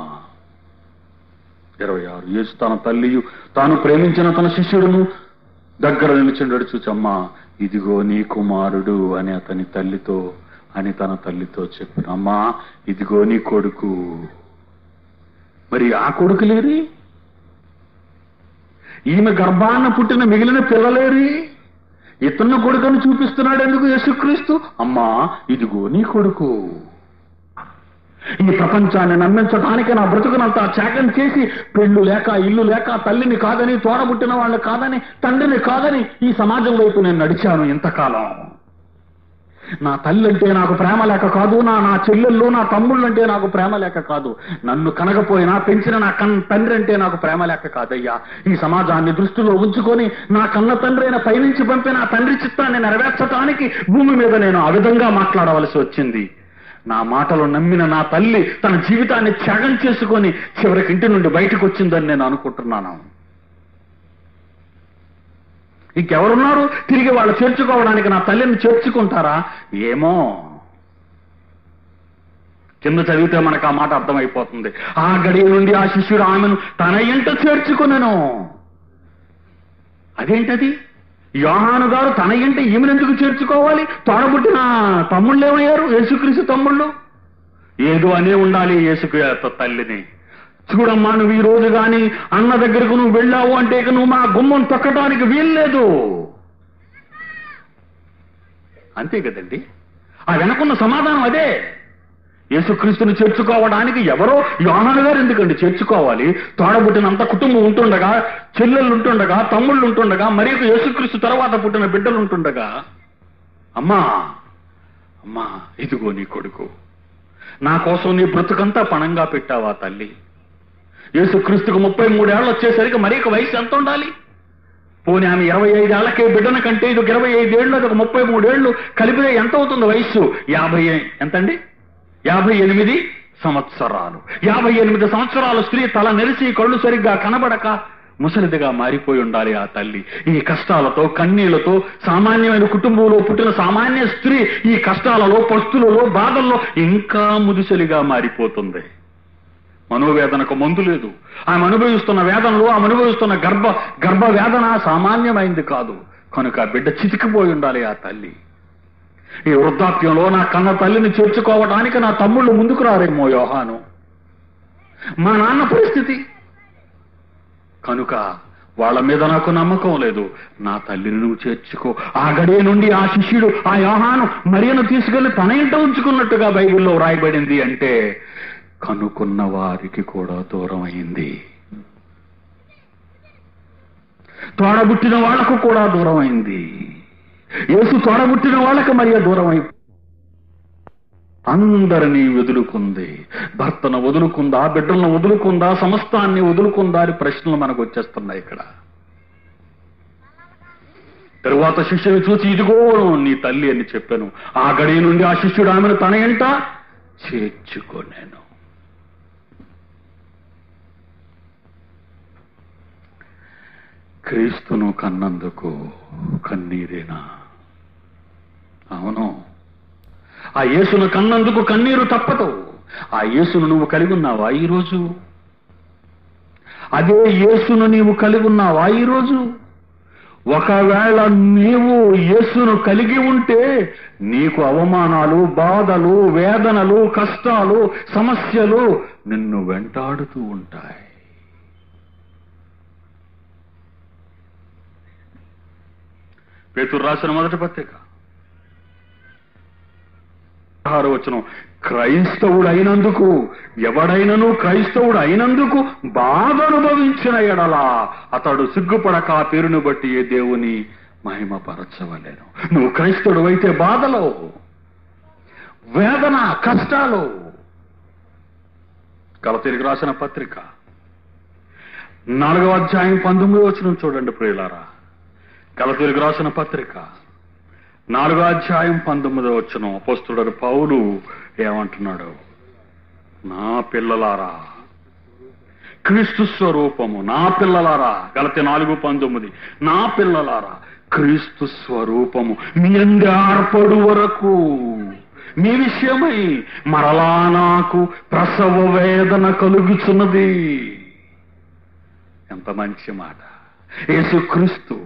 26 యేసు తన తల్లియు తాను ప్రేమించిన తన శిష్యుడును దగ్గర నిలిచిండడు చూచి, అమ్మా ఇదిగో నీ కుమారుడు అని తన తల్లితో చెప్పిన. అమ్మా ఇదిగో నీ కొడుకు. మరి ఆ కొడుకు లేరి? ఈమె గర్భాన పుట్టిన మిగిలిన పిల్లలేరి? ఇతన్న కొడుకుని చూపిస్తున్నాడు ఎందుకు యేసుక్రీస్తు? అమ్మా ఇదిగో నీ కొడుకు. ఈ ప్రపంచాన్ని నమ్మించడానికి నా బ్రతుకునంతా త్యాగం చేసి, పెళ్ళు లేక, ఇల్లు లేక, తల్లిని కాదని, తోడబుట్టిన వాళ్ళని కాదని, తండ్రిని కాదని ఈ సమాజం వైపు నేను నడిచాను ఇంతకాలం. నా తల్లి అంటే నాకు ప్రేమ లేక కాదు, నా చెల్లెళ్ళు, నా తమ్ముళ్ళు అంటే నాకు ప్రేమ లేక కాదు, నన్ను కనకపోయినా పెంచిన నా తండ్రి అంటే నాకు ప్రేమ లేక కాదయ్యా. ఈ సమాజాన్ని దృష్టిలో ఉంచుకొని నా కన్న తండ్రి అయిన పైనుంచి పంపిన నా తండ్రి చిత్తాన్ని నెరవేర్చడానికి భూమి మీద నేను ఆ విధంగా మాట్లాడవలసి వచ్చింది. నా మాటలు నమ్మిన నా తల్లి తన జీవితాన్ని త్యాగం చేసుకొని చివరికి ఇంటి నుండి బయటకు వచ్చిందని నేను అనుకుంటున్నాను. ఇంకెవరున్నారు తిరిగి వాళ్ళు చేర్చుకోవడానికి? నా తల్లిని చేర్చుకుంటారా ఏమో. కింద చదివితే మనకు ఆ మాట అర్థమైపోతుంది. ఆ గడియ నుండి ఆ శిష్యుడు ఆమెను తన ఇంట చేర్చుకునెను. అదేంటది? యోహాను గారు తన ఇంట ఈమెనెందుకు చేర్చుకోవాలి? తోడబుట్టిన తమ్ముళ్ళు ఏమయ్యారు? యేసుక్రీస్తు తమ్ముళ్ళు. ఏదో అనే ఉండాలి యేసుక్రీస్తు తల్లిని. చూడమ్మా, నువ్వు ఈ రోజు గాని అన్న దగ్గరకు నువ్వు వెళ్ళావు అంటే ఇక నువ్వు మా గుమ్మం తొక్కడానికి వీల్లేదు. అంతే కదండి. ఆ వెనకున్న సమాధానం అదే. యేసుక్రీస్తుని చేర్చుకోవడానికి ఎవరో యోహాను గారు ఎందుకండి చేర్చుకోవాలి? తోడబుట్టినంత కుటుంబం ఉంటుండగా, చెల్లెళ్ళు ఉంటుండగా, తమ్ముళ్ళు ఉంటుండగా, మరి యేసుక్రీస్తు తర్వాత పుట్టిన బిడ్డలు ఉంటుండగా, అమ్మా అమ్మా ఇదిగో నీ కొడుకు, నా కోసం నీ బ్రతుకంతా పణంగా పెట్టావా తల్లి? యేసుక్రీస్తుకు 33 ఏళ్ళు వచ్చేసరికి మరి వయసు ఎంత ఉండాలి? పోనీ ఆమె 25 ఏళ్లకే బిడ్డన కంటే ఇది 25 ఏళ్ళు, అది 33 ఏళ్ళు కలిపితే ఎంత అవుతుంది వయస్సు? 50 ఎంతండి? 58 సంవత్సరాలు. 58 సంవత్సరాల స్త్రీ తల నెరిసి కళ్ళు సరిగ్గా కనబడక ముసలిదిగా మారిపోయి ఉండాలి ఆ తల్లి. ఈ కష్టాలతో, కన్నీళ్లతో, సామాన్యమైన కుటుంబంలో పుట్టిన సామాన్య స్త్రీ ఈ కష్టాలలో, పస్తులలో, బాధల్లో ఇంకా ముదుసలిగా మారిపోతుంది. మనోవేదనకు మందు లేదు. ఆమె అనుభవిస్తున్న వేదనలో, ఆమె అనుభవిస్తున్న గర్భ వేదన సామాన్యమైంది కాదు. కనుక బిడ్డ చితికిపోయి ఉండాలి ఆ తల్లి. ఈ వృద్ధాప్యంలో నా కన్న తల్లిని చేర్చుకోవడానికి నా తమ్ముళ్ళు ముందుకు రారేమో యోహాను. మా నాన్న పరిస్థితి కనుక వాళ్ళ మీద నాకు నమ్మకం లేదు. నా తల్లిని నువ్వు చేర్చుకో. ఆ గడియ నుండి ఆ శిష్యుడు, ఆ యోహాను మరియను తీసుకెళ్లి తన ఇంట ఉంచుకున్నట్టుగా బైబిల్లో వ్రాయబడింది. అంటే కనుకున్న వారికి కూడా దూరం అయింది, తోడబుట్టిన వాళ్లకు కూడా దూరం అయింది. యేసు తోడబుట్టిన వాళ్ళకి మరియ దూరం అయిపోయింది. అందరినీ వదులుకుంది. భర్తను వదులుకుందా, బిడ్డలను వదులుకుందా, సమస్తాన్ని వదులుకుందా అని ప్రశ్నలు మనకు వచ్చేస్తున్నాయి ఇక్కడ. తరువాత శిష్యుని చూసి ఇదిగో నీ తల్లి అని చెప్పాను. ఆ గడియ నుండి ఆ శిష్యుడు ఆమెను తన ఇంట చేర్చుకోనేను. క్రీస్తును కన్నందుకు కన్నీరేనా? అవును. ఆ యేసును కన్నందుకు కన్నీరు తప్పదు. ఆ యేసును నువ్వు కలిగి ఉన్నావా ఈరోజు? అదే యేసును నీవు కలిగి ఉన్నావా ఈరోజు? ఒకవేళ నీవు యేసును కలిగి ఉంటే నీకు అవమానాలు, బాధలు, వేదనలు, కష్టాలు, సమస్యలు నిన్ను వెంటాడుతూ ఉంటాయి. పేతురు రాసిన మొదటి పత్రిక 6వ వచనం, క్రైస్తవుడు అయినందుకు, ఎవడైనను క్రైస్తవుడు అయినందుకు బాధ అనుభవించిన ఎడలా అతడు సిగ్గుపడక ఆ పేరును బట్టి ఏ దేవుని మహిమపరచవలెను. నువ్వు క్రైస్తవుడు అయితే బాధలో, వేదన, కష్టాలు. గలతీయులకు రాసిన పత్రిక 4వ అధ్యాయం 19వ వచనం చూడండి ప్రియులారా. గలతీయులకు రాసిన పత్రిక 4వ అధ్యాయం 19వ వచనం అపోస్తలుడు పౌలు ఏమంటున్నాడు? నా పిల్లలారా, క్రీస్తు స్వరూపము, నా పిల్లలారా. గలతీ 4:19, నా పిల్లలారా క్రీస్తు స్వరూపము మీ యందు ఏర్పడు వరకు మీ విషయమై మరలా నాకు ప్రసవ వేదన కలుగుచున్నది. ఎంత మంచి మాట! యేసుక్రీస్తు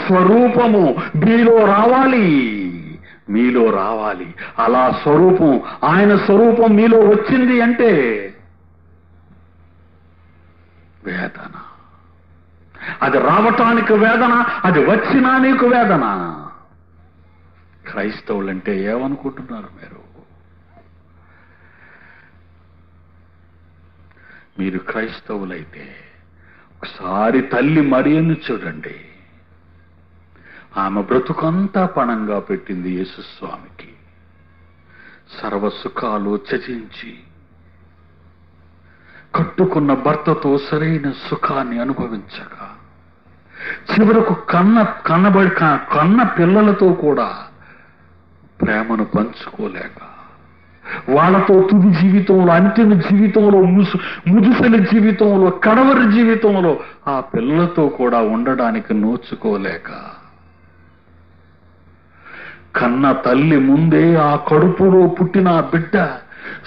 స్వరూపము మీలో రావాలి. అలా స్వరూపం, ఆయన స్వరూపం మీలో వచ్చింది అంటే వేదన. అది రావటానికి వేదన, అది వచ్చినా నీకు వేదన. క్రైస్తవులంటే ఏమనుకుంటున్నారు మీరు క్రైస్తవులైతే ఒకసారి తల్లి మరియను చూడండి. ఆమె బ్రతుకంతా పణంగా పెట్టింది యేసుస్వామికి. సర్వసుఖాలు త్యజించి కట్టుకున్న భర్తతో సరైన సుఖాన్ని అనుభవించగా, చివరకు కన్న పిల్లలతో కూడా ప్రేమను పంచుకోలేక, వాళ్ళతో తుది జీవితంలో, అంతిమ జీవితంలో, ముదుసలి జీవితంలో, కడవరి జీవితంలో ఆ పిల్లలతో కూడా ఉండడానికి నోచుకోలేక, కన్న తల్లి ముందే ఆ కడుపులో పుట్టిన బిడ్డ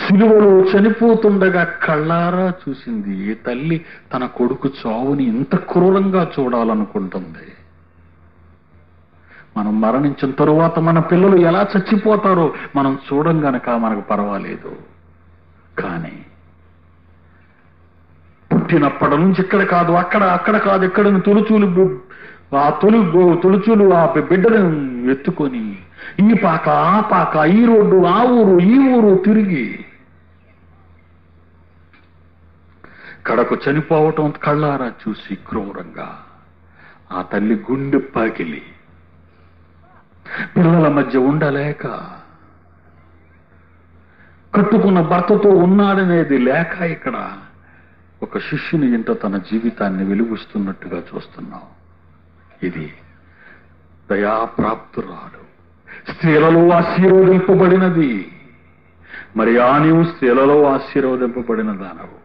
సిలువలో చనిపోతుండగా కళ్ళారా చూసింది. ఏ తల్లి తన కొడుకు చావుని ఇంత క్రూరంగా చూడాలనుకుంటుంది? మనం మరణించిన తరువాత మన పిల్లలు ఎలా చచ్చిపోతారో మనం చూడం గనక మనకు పర్వాలేదు. కానీ పుట్టినప్పటి నుంచి ఇక్కడ కాదు అక్కడ కాదు ఇక్కడ తొలుచూలు ఆ బిడ్డలను ఎత్తుకొని ఈ పాక ఆ పాక, ఈ రోడ్డు ఆ ఊరు ఈ ఊరు తిరిగి కడకు చనిపోవటం కళ్ళారా చూసి క్రూరంగా ఆ తల్లి గుండె పగిలి పిల్లల మధ్య ఉండలేక, కట్టుకున్న భర్తతో ఉన్నాడనేది లేక ఇక్కడ ఒక శిష్యుని ఇంట తన జీవితాన్ని వెలుగుస్తున్నట్టుగా చూస్తున్నాం. ఇది దయాప్రాప్తురాలు, స్త్రీలలో ఆశీర్వదింపబడినది. మరి ఆ నీవు స్త్రీలలో ఆశీర్వదింపబడిన దానవు.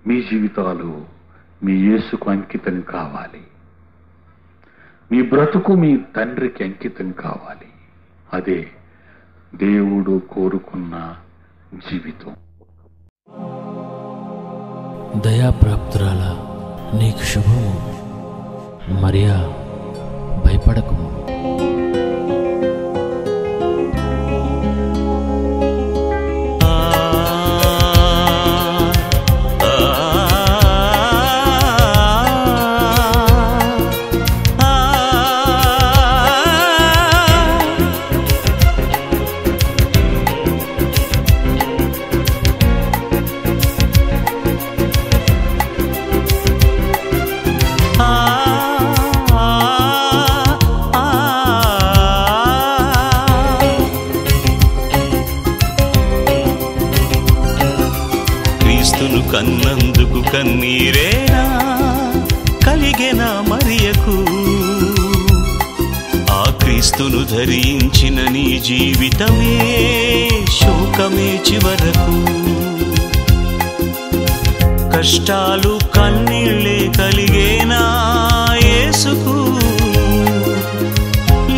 మీ జీవితాలు మీ యేసుకు అంకితం కావాలి. మీ బ్రతుకు మీ తండ్రికి అంకితం కావాలి. అదే దేవుడు కోరుకున్న జీవితం. దయాప్రాప్తురాల నీకు శుభము. మరియా భయపడకుము. కన్నందుకు కన్నీరేనా కలిగెన మరియకు, ఆ క్రీస్తును ధరించిన నీ జీవితమే శోకమే చివరకు. కష్టాలు కన్నీళ్ళే కలిగేనా యేసుకు,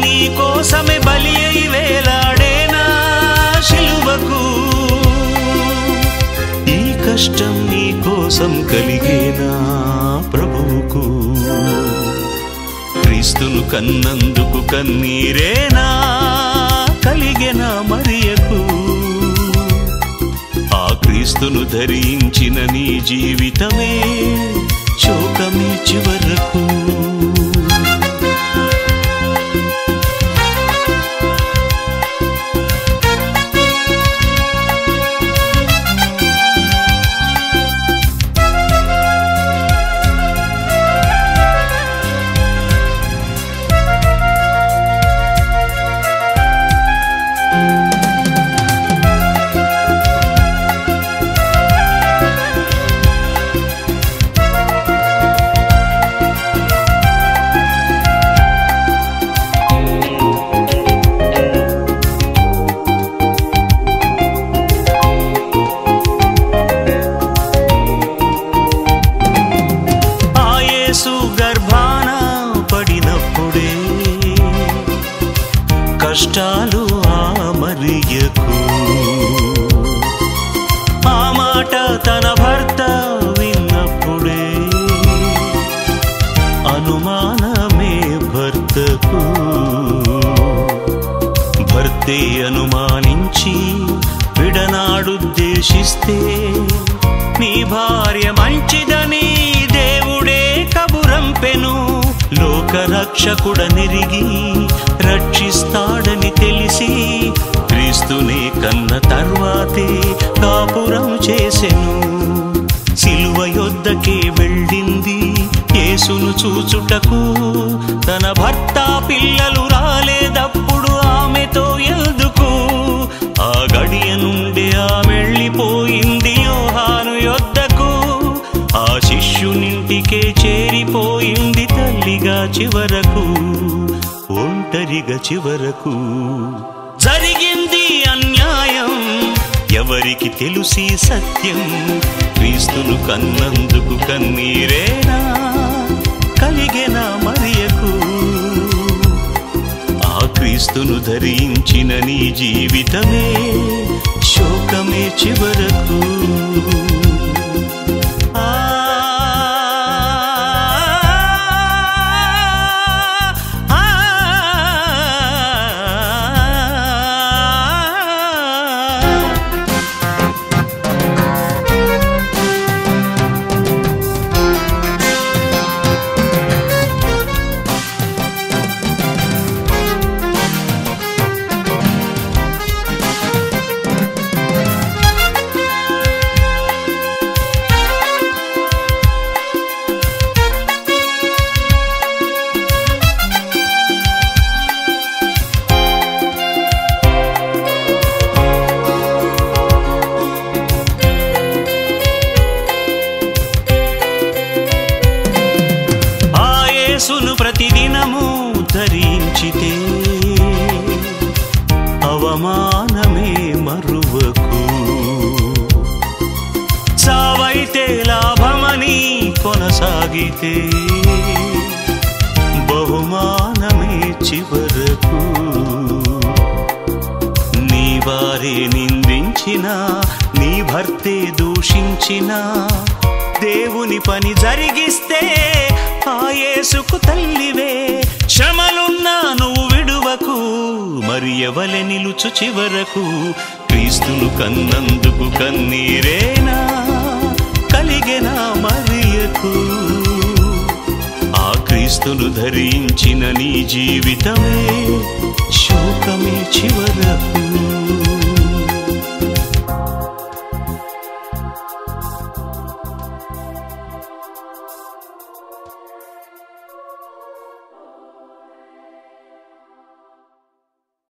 నీ కోసమే బలి అయి వేలాడేనా శిలువకు. కష్టం నీ కోసం కలిగేనా ప్రభువుకు, క్రీస్తును కన్నందుకు కన్నీరేనా కలిగెనా మరియకు, ఆ క్రీస్తును ధరించిన నీ జీవితమే శోకమే చివరకు. గర్భాన పడినప్పుడే కష్టాలు ఆ మరియకు, ఆ మాట తన భర్త విన్నప్పుడే అనుమానమే భర్తకు. భర్తే అనుమానించి విడనాడుద్దేశిస్తే నీ భార్య మంచిదని దేవుడే కబురంపెను. లోకరక్షకుడనెరిగి రక్షిస్తాడని తెలిసి క్రీస్తునే కన్న తర్వాతే కాపురం చేసెను. సిలువ యొద్దకే వెళ్ళింది యేసును చూచుటకు. తన భర్త పిల్లలు రాలేదప్పుడు ఆమెతో ఎందుకు? ఆ గడియ నుండి ఆమె వెళ్ళిపోయింది యోహాను యొద్దకు. ఆ శిష్యునింటికే చేరిపోయింది తల్లిగా చివరకు, ఒంటరిగా చివరకు. జరిగింది అన్యాయం, ఎవరికి తెలుసి సత్యం? క్రీస్తును కన్నందుకు కన్నీరేనా కలిగెనా మరియకు, ఆ క్రీస్తును ధరించిన నీ జీవితమే శోకమే చివరకు. దినము ధరించితే అవమానమే మరువకు. చావైతే లాభమని కొనసాగితే బహుమానమే చివరకు. నీ వారే నిందించినా, నీ భర్తే దూషించినా, దేవుని పని జరిగిస్తే ఆ యేసుకు తల్లివే. శ్రమలున్నా నువ్వు విడువకు, మరి ఎవలె నిలుచు చివరకు. క్రీస్తును కన్నందుకు కన్నీరేనా కలిగెనా మరియకు. ఆ క్రీస్తును ధరించిన నీ జీవితమే